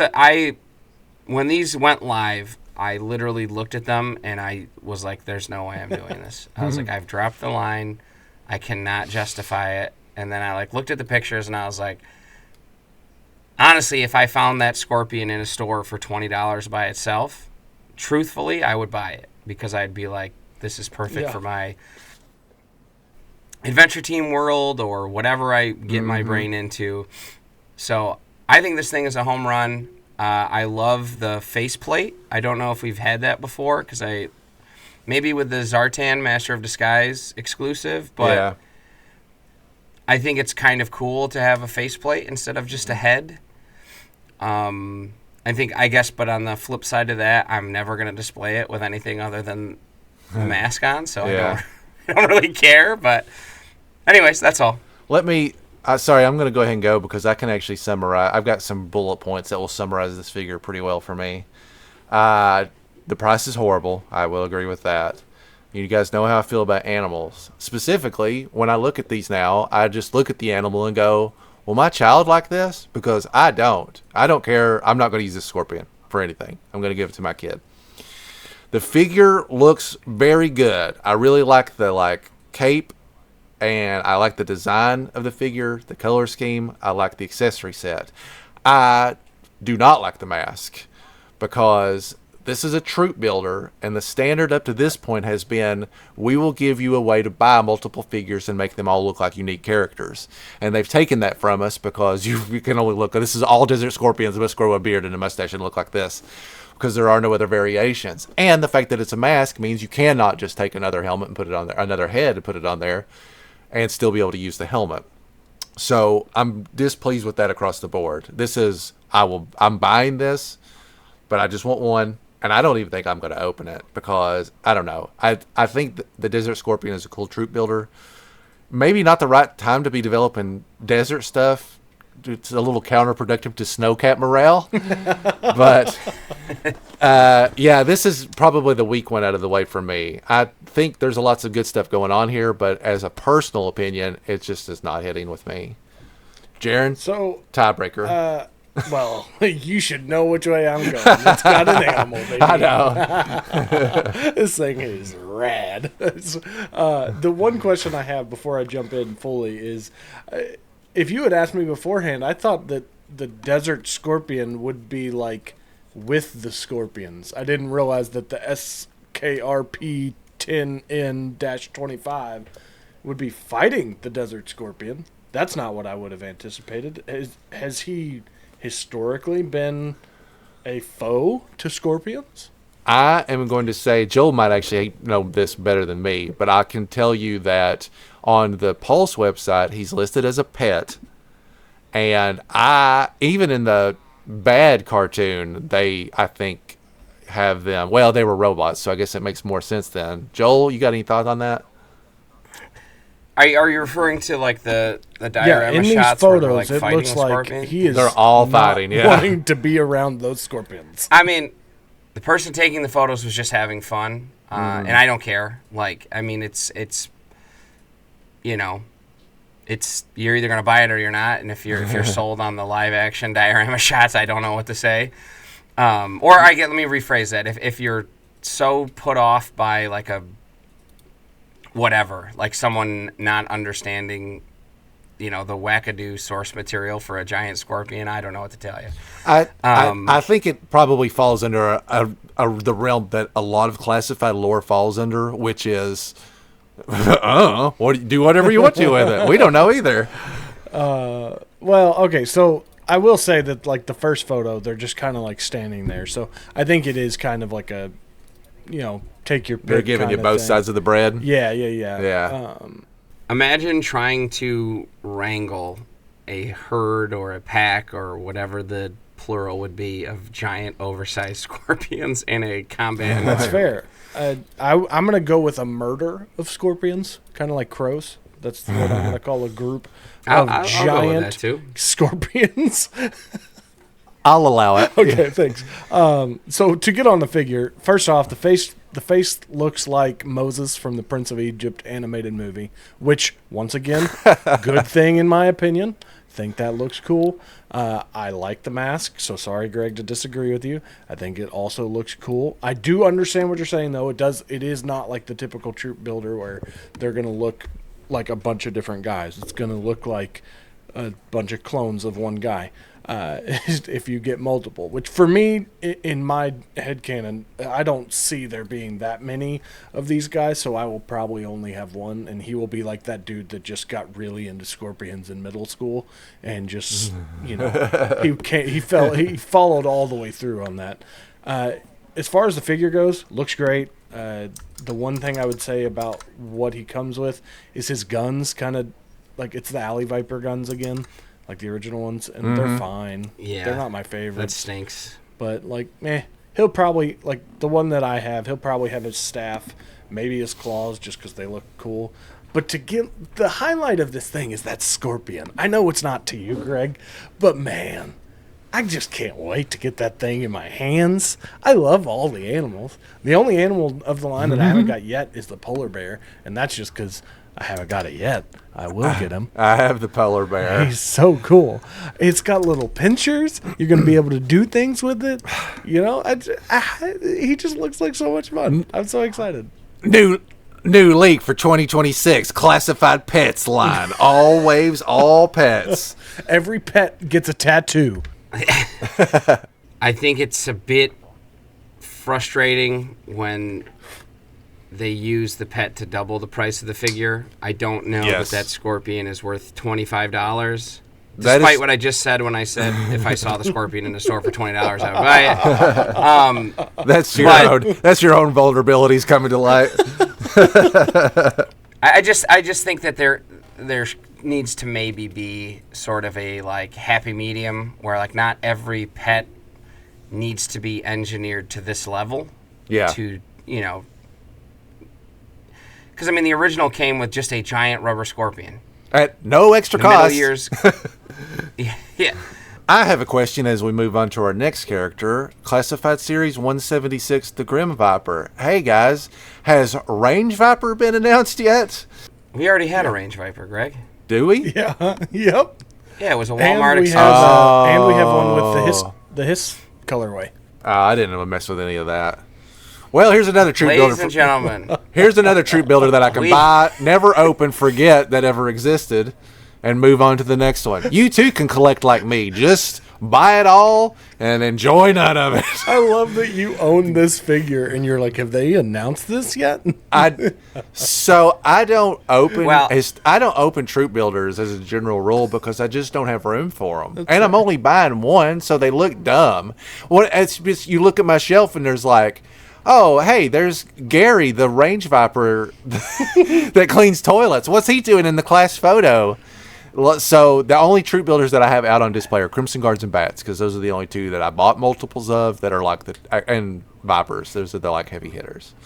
when these went live, I literally looked at them and I was like, "There's no way I'm doing this." I was like, "I've dropped the line. I cannot justify it." And then I like looked at the pictures and I was like, honestly, if I found that scorpion in a store for $20 by itself, truthfully, I would buy it because I'd be like, this is perfect for my adventure team world or whatever I get my brain into. So I think this thing is a home run. I love the faceplate. I don't know if we've had that before because maybe with the Zartan Master of Disguise exclusive, but I think it's kind of cool to have a faceplate instead of just a head. But on the flip side of that, I'm never going to display it with anything other than a mask on, so Yeah. I don't really care. But anyways, that's all. Let me. Sorry, I'm going to go ahead and go because I can actually summarize. I've got some bullet points that will summarize this figure pretty well for me. The price is horrible. I will agree with that. You guys know how I feel about animals. Specifically, when I look at these now, I just look at the animal and go, will my child like this? Because I don't. I don't care. I'm not going to use this scorpion for anything. I'm going to give it to my kid. The figure looks very good. I really like the cape, and I like the design of the figure, the color scheme. I like the accessory set. I do not like the mask because this is a troop builder, and the standard up to this point has been, we will give you a way to buy multiple figures and make them all look like unique characters. And they've taken that from us because you can only look, this is all Desert Scorpions, they must grow a beard and a mustache and look like this, because there are no other variations. And the fact that it's a mask means you cannot just take another helmet and put it on there, another head and put it on there, and still be able to use the helmet. So I'm displeased with that across the board. I'm buying this, but I just want one. And I don't even think I'm going to open it because, I don't know. I think the Desert Scorpion is a cool troop builder. Maybe not the right time to be developing desert stuff. It's a little counterproductive to snowcat morale. But, yeah, this is probably the weak one out of the way for me. I think there's lots of good stuff going on here, but as a personal opinion, it just is not hitting with me. Jaren? So, tiebreaker. well, you should know which way I'm going. It's got an animal, baby. I know. This thing is rad. The one question I have before I jump in fully is, if you had asked me beforehand, I thought that the Desert Scorpion would be like with the Scorpions. I didn't realize that the SKRP 10N-25 would be fighting the Desert Scorpion. That's not what I would have anticipated. Has he historically been a foe to scorpions? I am going to say, Joel might actually know this better than me, but I can tell you that on the Pulse website, he's listed as a pet. And even in the bad cartoon, I think, have them. Well, they were robots, so I guess it makes more sense then. Joel, you got any thoughts on that? Are you referring to like the diorama Yeah, in these shots where they're photos, like it fighting looks a like scorpion? he is They're all not fighting, yeah. wanting to be around those scorpions. I mean, the person taking the photos was just having fun, and I don't care. Like, I mean, it's you know, you're either gonna buy it or you're not. And if you're sold on the live action diorama shots, I don't know what to say. Let me rephrase that. If you're so put off by like a whatever, like someone not understanding, the wackadoo source material for a giant scorpion, I don't know what to tell you. I think it probably falls under the realm that a lot of classified lore falls under, which is, do whatever you want to with it. We don't know either. Well, okay, so I will say that like the first photo, they're just kind of like standing there. So I think it is kind of like a, take your pick. They're giving you both sides of the bread. Yeah. Imagine trying to wrangle a herd or a pack or whatever the plural would be of giant oversized scorpions in a combat. That's fair. I'm going to go with a murder of scorpions, kind of like crows. That's what I'm going to call a group of I'll giant go with that too. scorpions. I'll allow it. Okay, thanks. So to get on the figure, first off, the face looks like Moses from the Prince of Egypt animated movie, which, once again, good thing in my opinion. Think that looks cool. I like the mask, so sorry, Greg, to disagree with you. I think it also looks cool. I do understand what you're saying, though. It is not like the typical troop builder where they're going to look like a bunch of different guys. It's going to look like a bunch of clones of one guy. If you get multiple, which for me, in my headcanon, I don't see there being that many of these guys, so I will probably only have one, and he will be like that dude that just got really into scorpions in middle school, and just, he followed all the way through on that. As far as the figure goes, looks great. The one thing I would say about what he comes with is his guns, kind of like it's the Alley Viper guns again. Like the original ones, and they're fine. Yeah. They're not my favorite. That stinks. But, he'll probably, the one that I have, he'll probably have his staff maybe his claws just because they look cool. But to get the highlight of this thing is that scorpion. I know it's not to you, Greg, but man, I just can't wait to get that thing in my hands. I love all the animals. The only animal of the line that I haven't got yet is the polar bear, and that's just because I haven't got it yet. I will get him. I have the polar bear. He's so cool. It's got little pinchers. You're going to be able to do things with it. You know, he just looks like so much fun. I'm so excited. New leak for 2026, classified pets line. All waves, all pets. Every pet gets a tattoo. I think it's a bit frustrating when they use the pet to double the price of the figure. I don't know that scorpion is worth $25. Despite what I just said when I said if I saw the scorpion in the store for $20, I would buy it. That's your own vulnerabilities coming to light. I just think that there needs to maybe be sort of a like happy medium where like not every pet needs to be engineered to this level. Yeah. To, you know, because I mean the original came with just a giant rubber scorpion at no extra the cost. Middle years. Yeah. I have a question as we move on to our next character, Classified Series 176, the Grim Viper. Hey guys, has Range Viper been announced yet? We already had a Range Viper, Greg. Do we? Yeah. Yep. Yeah, it was a Walmart exclusive. And we have one with the hiss colorway. I didn't mess with any of that. Well, here's another troop builder. Ladies and gentlemen. Here's another troop builder that I can buy, never open, forget that ever existed, and move on to the next one. You too can collect like me. Just buy it all and enjoy none of it. I love that you own this figure and you're like, have they announced this yet? I don't open troop builders as a general rule because I just don't have room for them. And I'm only buying one, so they look dumb. It's just, you look at my shelf and there's like, oh, hey, there's Gary, the Range Viper that cleans toilets. What's he doing in the class photo? So the only troop builders that I have out on display are Crimson Guards and Bats, because those are the only two that I bought multiples of that are like and Vipers. Those are the like heavy hitters.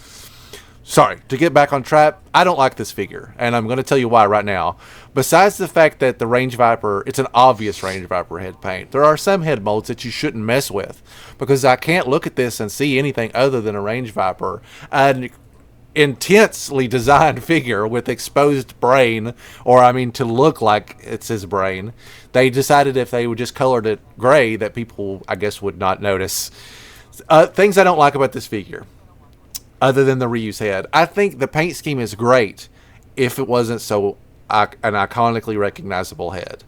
Sorry, to get back on track, I don't like this figure, and I'm going to tell you why right now. Besides the fact that the Range Viper, it's an obvious Range Viper head paint, there are some head molds that you shouldn't mess with, because I can't look at this and see anything other than a Range Viper. An intensely designed figure with exposed brain, to look like it's his brain. They decided if they would just colored it gray that people, I guess, would not notice. Things I don't like about this figure, other than the reuse head. I think the paint scheme is great if it wasn't so an iconically recognizable head.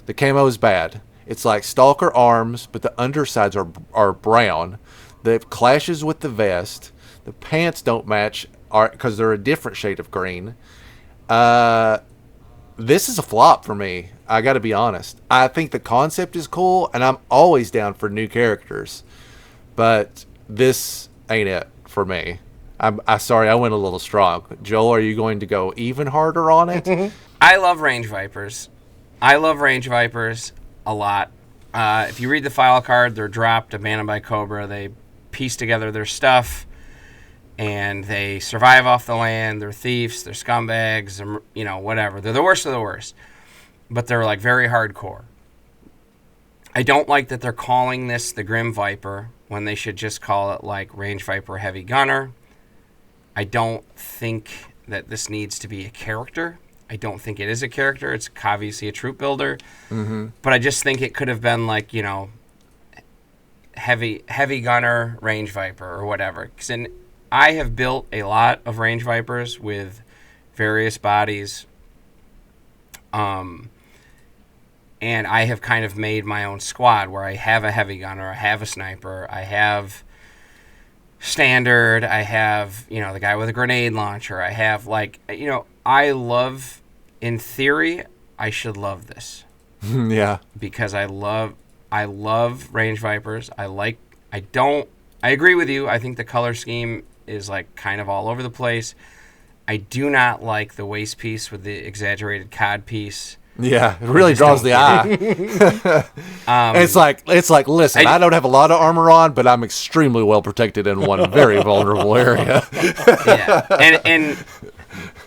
The camo is bad. It's like Stalker arms, but the undersides are brown. It clashes with the vest. The pants don't match because they're a different shade of green. This is a flop for me. I got to be honest. I think the concept is cool, and I'm always down for new characters. But this ain't it for me. I'm sorry, I went a little strong. Joel, are you going to go even harder on it? I love Range Vipers. I love Range Vipers a lot. If you read the file card, they're dropped, abandoned by Cobra. They piece together their stuff, and they survive off the land. They're thieves. They're scumbags. They're, whatever. They're the worst of the worst. But they're, like, very hardcore. I don't like that they're calling this the Grim Viper when they should just call it, like, Range Viper Heavy Gunner. I don't think that this needs to be a character. I don't think it is a character. It's obviously a troop builder. Mm-hmm. But I just think it could have been like, heavy gunner, Range Viper or whatever. Because I have built a lot of Range Vipers with various bodies. And I have kind of made my own squad where I have a heavy gunner, I have a sniper, I have standard, I have, the guy with a grenade launcher, I have, I love, in theory, I should love this. Yeah. Because I love Range Vipers. I agree with you. I think the color scheme is, kind of all over the place. I do not like the waist piece with the exaggerated cod piece. Yeah, it really draws the eye. It's like, listen, I don't have a lot of armor on, but I'm extremely well protected in one very vulnerable area. Yeah, and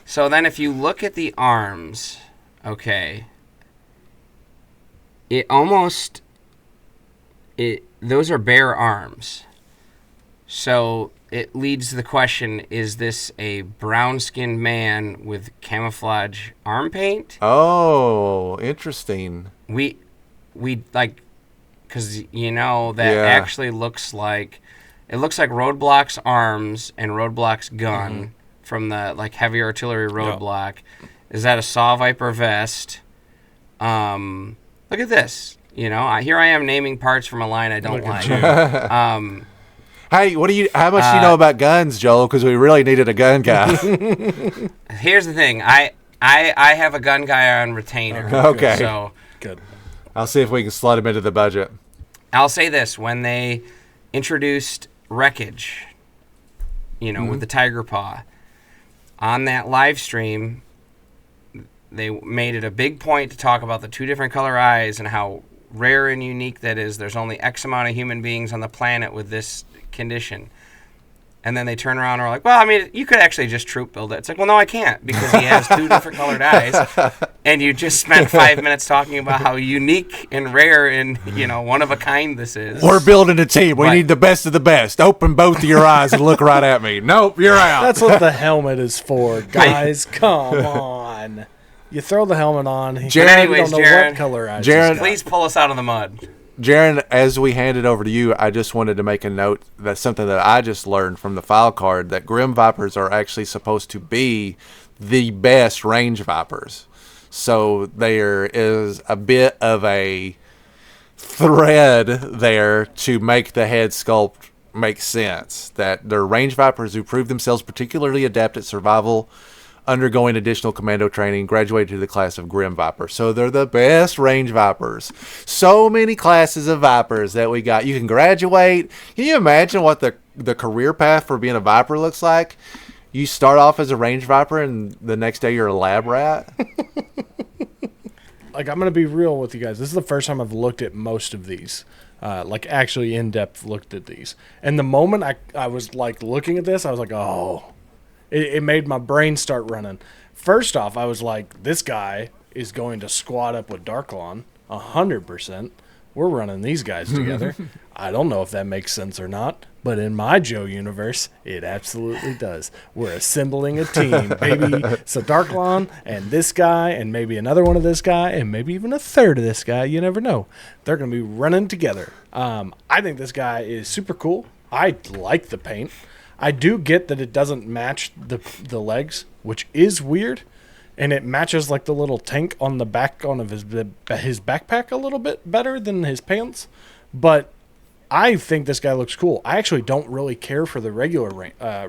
so then if you look at the arms, okay, those are bare arms. So it leads to the question, is this a brown-skinned man with camouflage arm paint? Oh, interesting. We like, because that actually looks like, it looks like Roadblock's arms and Roadblock's gun from the like heavy artillery Roadblock. Yep. Is that a Saw Viper vest? Look at this. Here I am naming parts from a line I don't like. Hey, how much do you know about guns, Joel? Because we really needed a gun guy. Here's the thing. I have a gun guy on retainer. Okay. So good. I'll see if we can slot him into the budget. I'll say this. When they introduced Wreckage, with the Tiger Paw, on that live stream, they made it a big point to talk about the two different color eyes and how rare and unique that is. There's only X amount of human beings on the planet with this condition. And then they turn around and are like, well, I mean, you could actually just troop build it. It's like, well, no, I can't, because he has two different colored eyes. And you just spent 5 minutes talking about how unique and rare and, one of a kind this is. We're building a team. We need the best of the best. Open both of your eyes and look right at me. Nope, you're out. That's what the helmet is for, guys. Come on. You throw the helmet on. Jaren, you don't know Jaren, what color eyes. Jaren, please pull us out of the mud. Jaren, as we hand it over to you, I just wanted to make a note. That's something that I just learned from the file card, that Grim Vipers are actually supposed to be the best range Vipers. So there is a bit of a thread there to make the head sculpt make sense. That they're range Vipers who prove themselves particularly adept at survival, undergoing additional commando training, graduated to the class of Grim Viper. So they're the best range Vipers. So many classes of Vipers that we got. You can graduate. Can you imagine what the career path for being a Viper looks like? You start off as a range Viper and the next day you're a lab rat. Like, I'm going to be real with you guys. This is the first time I've looked at most of these. Like, actually in-depth looked at these. And the moment I was, like, looking at this, I was like, oh. It made my brain start running. First off, I was like, this guy is going to squad up with Darklon 100%. We're running these guys together. I don't know if that makes sense or not, but in my Joe universe, it absolutely does. We're assembling a team, baby. So Darklon and this guy and maybe another one of this guy and maybe even a third of this guy, you never know. They're going to be running together. I think this guy is super cool. I like the paint. I do get that it doesn't match the legs, which is weird, and it matches like the little tank on the back of his backpack a little bit better than his pants. But I think this guy looks cool. I actually don't really care for the regular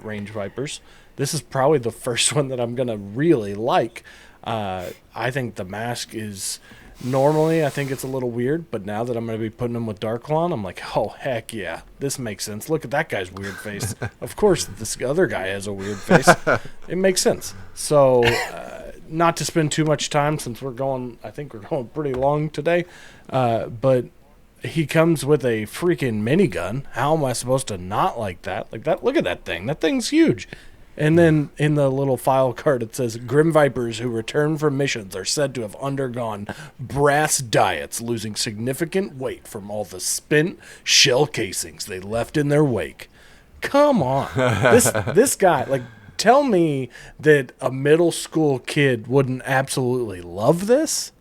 range Vipers. This is probably the first one that I'm gonna really like. I think the mask is. Normally, I think it's a little weird, but now that I'm going to be putting him with Darklon, I'm like, oh, heck yeah, this makes sense. Look at that guy's weird face. Of course, this other guy has a weird face. It makes sense. So, not to spend too much time since I think we're going pretty long today, but he comes with a freaking minigun. How am I supposed to not like that? Like that? Look at that thing. That thing's huge. And then in the little file card, it says, Grim Vipers who return from missions are said to have undergone brass diets, losing significant weight from all the spent shell casings they left in their wake. Come on. This guy, like, tell me that a middle school kid wouldn't absolutely love this.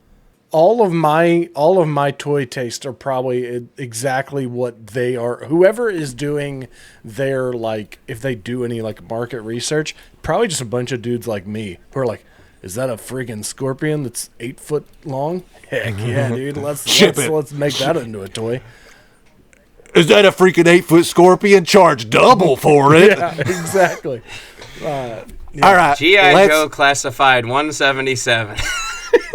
All of my toy tastes are probably exactly what they are. Whoever is doing their, like, if they do any like market research, probably just a bunch of dudes like me who are like, is that a freaking scorpion that's 8 foot long? Heck yeah, dude. Let's make that into a toy. Is that a freaking 8-foot scorpion? Charge double for it. Yeah, exactly. Yeah. All right. G.I. Joe Classified 177.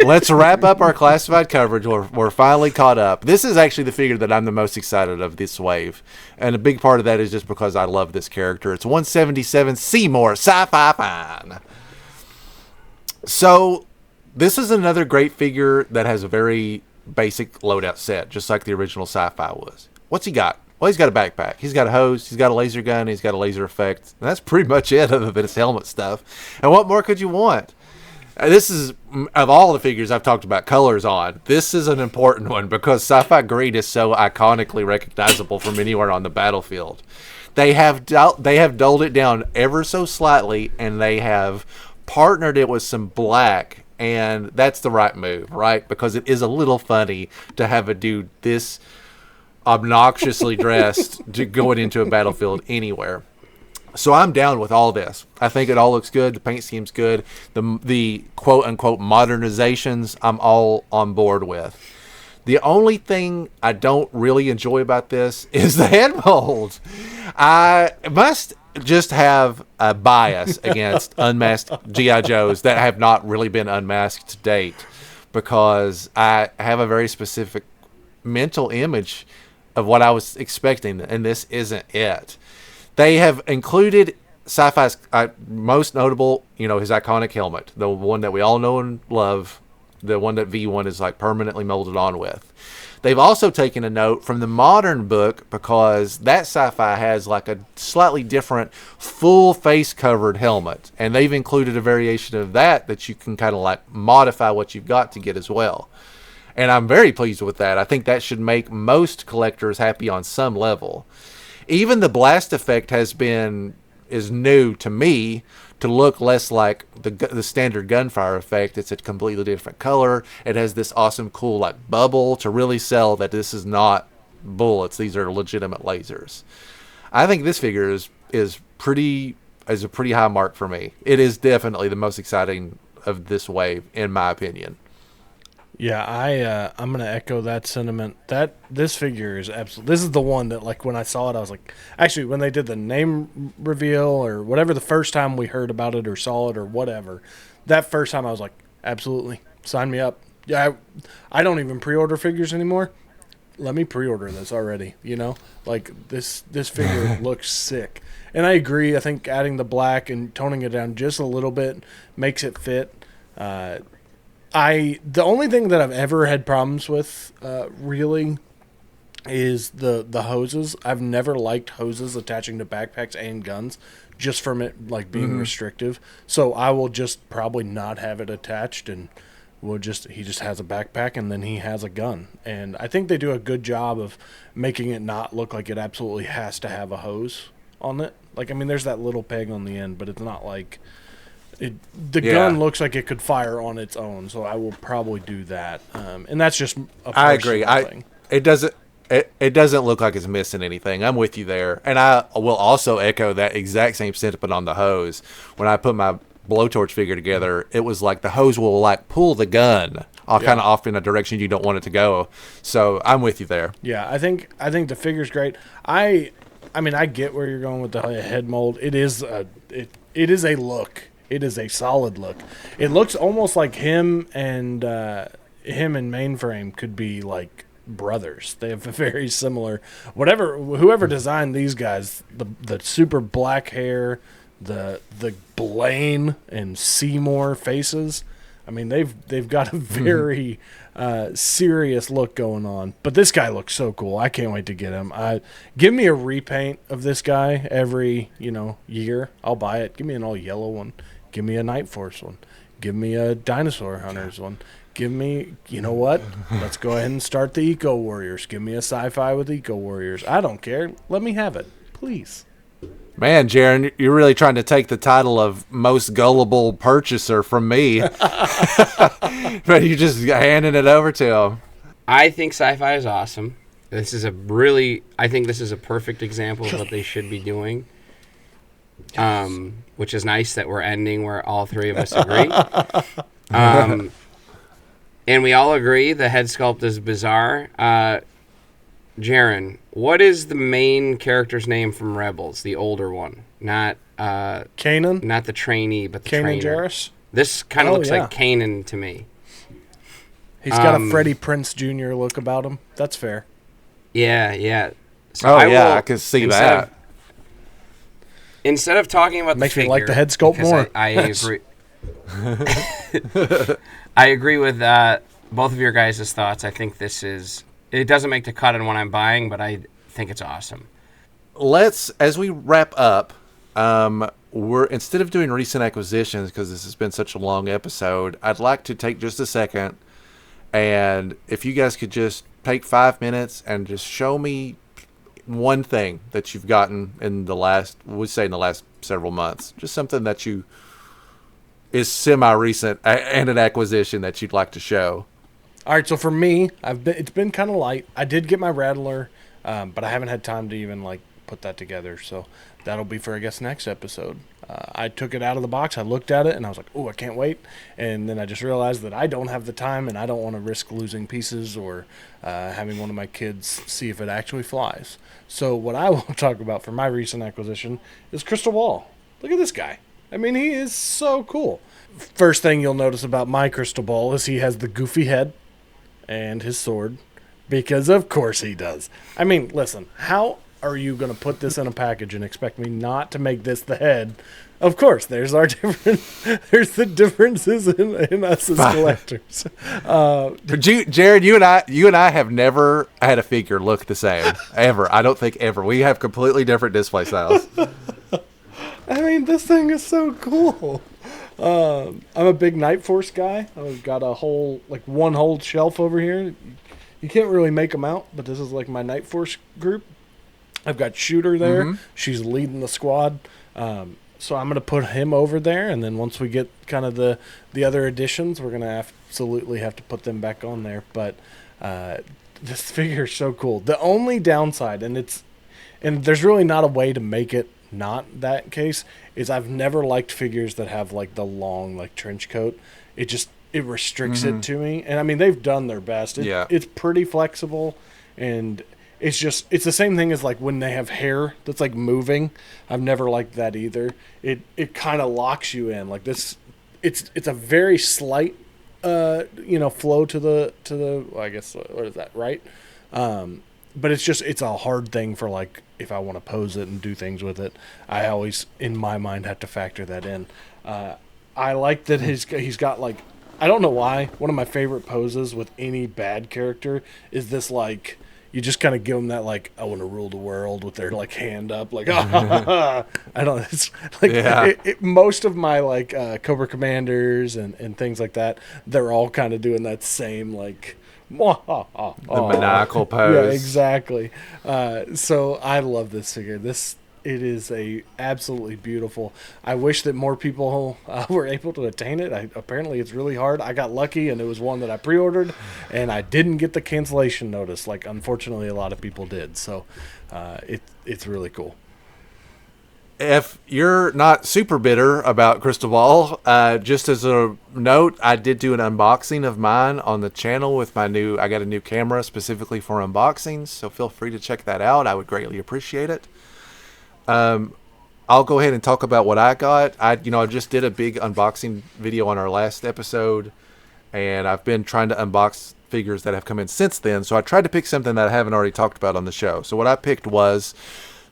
Let's wrap up our classified coverage. We're finally caught up. This is actually the figure that I'm the most excited of this wave. And a big part of that is just because I love this character. It's 177 Seymour Sci-Fi Fine. So This is another great figure that has a very basic loadout set, just like the original Sci-Fi was. What's he got? Well, he's got a backpack. He's got a hose. He's got a laser gun. He's got a laser effect. And that's pretty much it, other than his helmet stuff. And what more could you want? This is, of all the figures I've talked about colors on, this is an important one because Sci-Fi Green is so iconically recognizable from anywhere on the battlefield. They have dulled it down ever so slightly, and they have partnered it with some black, and that's the right move, right? Because it is a little funny to have a dude this obnoxiously dressed to going into a battlefield anywhere. So I'm down with all this. I think it all looks good. The paint scheme's good. The quote unquote modernizations I'm all on board with. The only thing I don't really enjoy about this is the head mold. I must just have a bias against unmasked G.I. Joes that have not really been unmasked to date, because I have a very specific mental image of what I was expecting, and this isn't it. They have included Sci-Fi's most notable, his iconic helmet, the one that we all know and love, the one that V1 is like permanently molded on with. They've also taken a note from the modern book, because that Sci-Fi has like a slightly different full face covered helmet, and they've included a variation of that you can kind of like modify what you've got to get as well. And I'm very pleased with that. I think that should make most collectors happy on some level. Even the blast effect is new to me, to look less like the standard gunfire effect. It's a completely different color. It has this awesome, cool like bubble to really sell that this is not bullets. These are legitimate lasers. I think this figure is a pretty high mark for me. It is definitely the most exciting of this wave, in my opinion. Yeah, I'm gonna echo that sentiment. That this figure is absolutely. This is the one that, like, when I saw it, I was like, actually, when they did the name reveal or whatever, the first time we heard about it or saw it or whatever, that first time I was like, absolutely, sign me up. Yeah, I don't even pre-order figures anymore. Let me pre-order this already. Like this figure looks sick, and I agree. I think adding the black and toning it down just a little bit makes it fit. The only thing that I've ever had problems with, really, is the hoses. I've never liked hoses attaching to backpacks and guns, just from it like being restrictive. So I will just probably not have it attached, and he just has a backpack and then he has a gun. And I think they do a good job of making it not look like it absolutely has to have a hose on it. Like, I mean, there's that little peg on the end, but it's not like. The gun looks like it could fire on its own, so I will probably do that. And that's just a personal I agree. thing. It doesn't look like it's missing anything. I'm with you there. And I will also echo that exact same sentiment on the hose. When I put my blowtorch figure together, it was like the hose will like pull the gun kind of off in a direction you don't want it to go. So I'm with you there. Yeah, I think the figure's great. I mean, I get where you're going with the head mold. It is a look. It is a solid look. It looks almost like him and Mainframe could be like brothers. They have a very similar. Whoever designed these guys, the super black hair, the Blaine and Seymour faces. I mean, they've got a very serious look going on. But this guy looks so cool. I can't wait to get him. Give me a repaint of this guy every year. I'll buy it. Give me an all yellow one. Give me a Night Force one. Give me a Dinosaur Hunters one. Give me, you know what? Let's go ahead and start the Eco Warriors. Give me a Sci-Fi with Eco Warriors. I don't care. Let me have it, please. Man, Jaren, you're really trying to take the title of most gullible purchaser from me. But you're just handing it over to him. I think Sci-Fi is awesome. I think this is a perfect example of what they should be doing. Which is nice that we're ending where all three of us agree. And we all agree the head sculpt is bizarre. Jaren, what is the main character's name from Rebels, the older one? Not Kanan? Not the trainee, but the Kanan trainer. Jarrus? This kind of looks like Kanan to me. He's got a Freddie Prinze Jr. look about him. That's fair. Yeah. So I can see that. Instead of talking about makes the figure, me like the head sculpt more. I agree. I agree with both of your guys' thoughts. I think it doesn't make the cut on what I'm buying, but I think it's awesome. As we wrap up, we're instead of doing recent acquisitions, because this has been such a long episode, I'd like to take just a second, and if you guys could just take 5 minutes and just show me one thing that you've gotten in the last several months, just something that is semi-recent and an acquisition that you'd like to show. All right, so for me, it's been kind of light. I did get my Rattler, but I haven't had time to even put that together. So that'll be for, I guess, next episode. I took it out of the box. I looked at it, and I was like, oh, I can't wait. And then I just realized that I don't have the time, and I don't want to risk losing pieces or having one of my kids see if it actually flies. So what I will talk about for my recent acquisition is Crystal Ball. Look at this guy. I mean, he is so cool. First thing you'll notice about my Crystal Ball is he has the goofy head and his sword, because of course he does. I mean, listen, how are you going to put this in a package and expect me not to make this the head? Of course, there's the differences in us as collectors. But Jared, you and I have never had a figure look the same ever. I don't think ever. We have completely different display styles. I mean, this thing is so cool. I'm a big Night Force guy. I've got a one whole shelf over here. You can't really make them out, but this is my Night Force group. I've got Shooter there. Mm-hmm. She's leading the squad. So I'm going to put him over there, and then once we get kind of the other additions, we're going to absolutely have to put them back on there. But this figure is so cool. The only downside, and there's really not a way to make it not that case, is I've never liked figures that have the long trench coat. It restricts it to me. And I mean, they've done their best. It's pretty flexible, and it's the same thing as when they have hair that's moving. I've never liked that either. It kind of locks you in this. It's a very slight flow to the well, I guess, what is that, right? But it's a hard thing for if I want to pose it and do things with it. I always, in my mind, have to factor that in. I like that he's got I don't know why, one of my favorite poses with any bad character is this you just kind of give them that I want to rule the world with their hand up I don't, it's most of my Cobra Commanders and things like that, they're all kind of doing that same the maniacal pose. Yeah, exactly. So I love this figure. It is absolutely beautiful. I wish that more people were able to attain it. Apparently, it's really hard. I got lucky, and it was one that I pre-ordered, and I didn't get the cancellation notice. Unfortunately, a lot of people did. So it's really cool. If you're not super bitter about Crystal Ball, just as a note, I did do an unboxing of mine on the channel with I got a new camera specifically for unboxings, so feel free to check that out. I would greatly appreciate it. I'll go ahead and talk about what I got. I just did a big unboxing video on our last episode, and I've been trying to unbox figures that have come in since then, so I tried to pick something that I haven't already talked about on the show. So what I picked was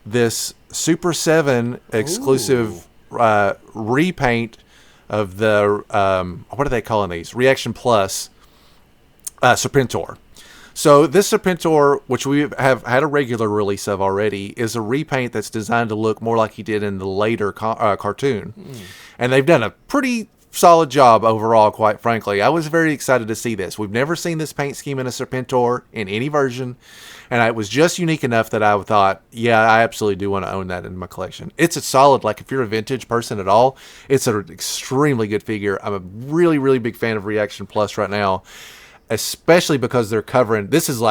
this Super 7 exclusive repaint of the, what are they calling these? Reaction Plus Serpentor. So this Serpentor, which we have had a regular release of already, is a repaint that's designed to look more like he did in the later cartoon. And they've done a pretty solid job overall, quite frankly. I was very excited to see this. We've never seen this paint scheme in a Serpentor in any version, and it was just unique enough that I thought, yeah, I absolutely do want to own that in my collection. It's a solid, if you're a vintage person at all, it's an extremely good figure. I'm a really, really big fan of Reaction Plus right now, especially because they're covering, this is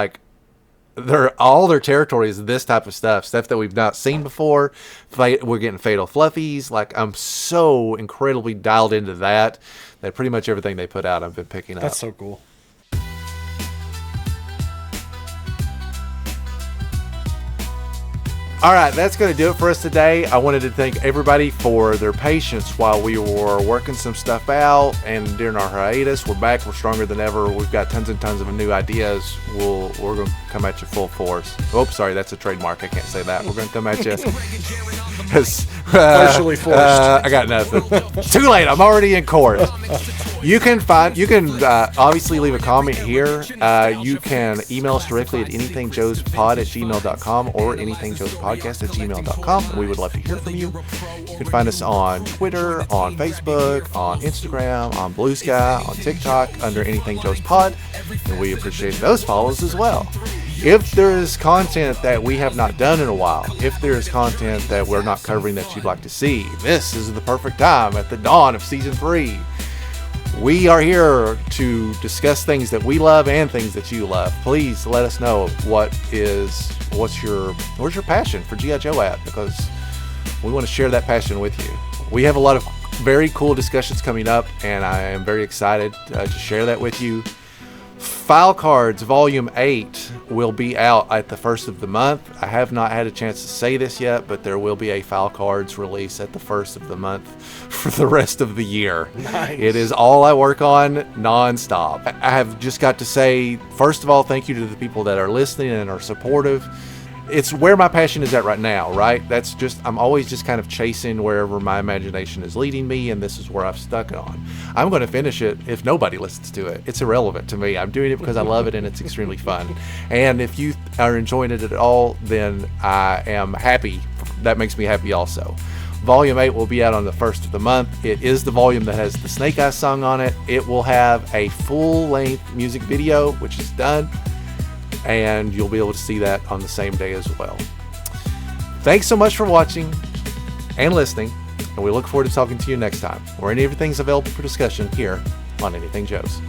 all their territory is this type of stuff that we've not seen before. We're getting Fatal Fluffies. I'm so incredibly dialed into that pretty much everything they put out I've been picking up. That's so cool. All right, that's going to do it for us today. I wanted to thank everybody for their patience while we were working some stuff out, and during our hiatus. We're back. We're stronger than ever. We've got tons and tons of new ideas. We're going to come at you full force. Oh, sorry, that's a trademark. I can't say that. We're going to come at you. Partially forced. I got nothing. Too late. I'm already in court. You can obviously leave a comment here. You can email us directly at anythingjoespod@gmail.com or anythingjoespodcast@gmail.com. And we would love to hear from you. You can find us on Twitter, on Facebook, on Instagram, on Blue Sky, on TikTok under Anything Joe's Pod. And we appreciate those follows as well. If there is content that we have not done in a while, if there is content that we're not covering that you'd like to see, this is the perfect time at the dawn of season 3. We are here to discuss things that we love and things that you love. Please let us know where's your passion for G.I. Joe at, because we want to share that passion with you. We have a lot of very cool discussions coming up, and I am very excited to share that with you. File Cards Volume 8 will be out at the first of the month. I have not had a chance to say this yet, but there will be a File Cards release at the first of the month for the rest of the year. Nice. It is all I work on nonstop. I have just got to say, first of all, thank you to the people that are listening and are supportive. It's where my passion is at right now, right? I'm always just kind of chasing wherever my imagination is leading me, and this is where I've stuck it on. I'm going to finish it if nobody listens to it. It's irrelevant to me. I'm doing it because I love it, and it's extremely fun. And if you are enjoying it at all, then I am happy. That makes me happy also. Volume 8 will be out on the first of the month. It is the volume that has the Snake Eyes song on it. It will have a full-length music video, which is done, and you'll be able to see that on the same day as well. Thanks so much for watching and listening, and we look forward to talking to you next time, where everything's available for discussion here on Anything Joe's.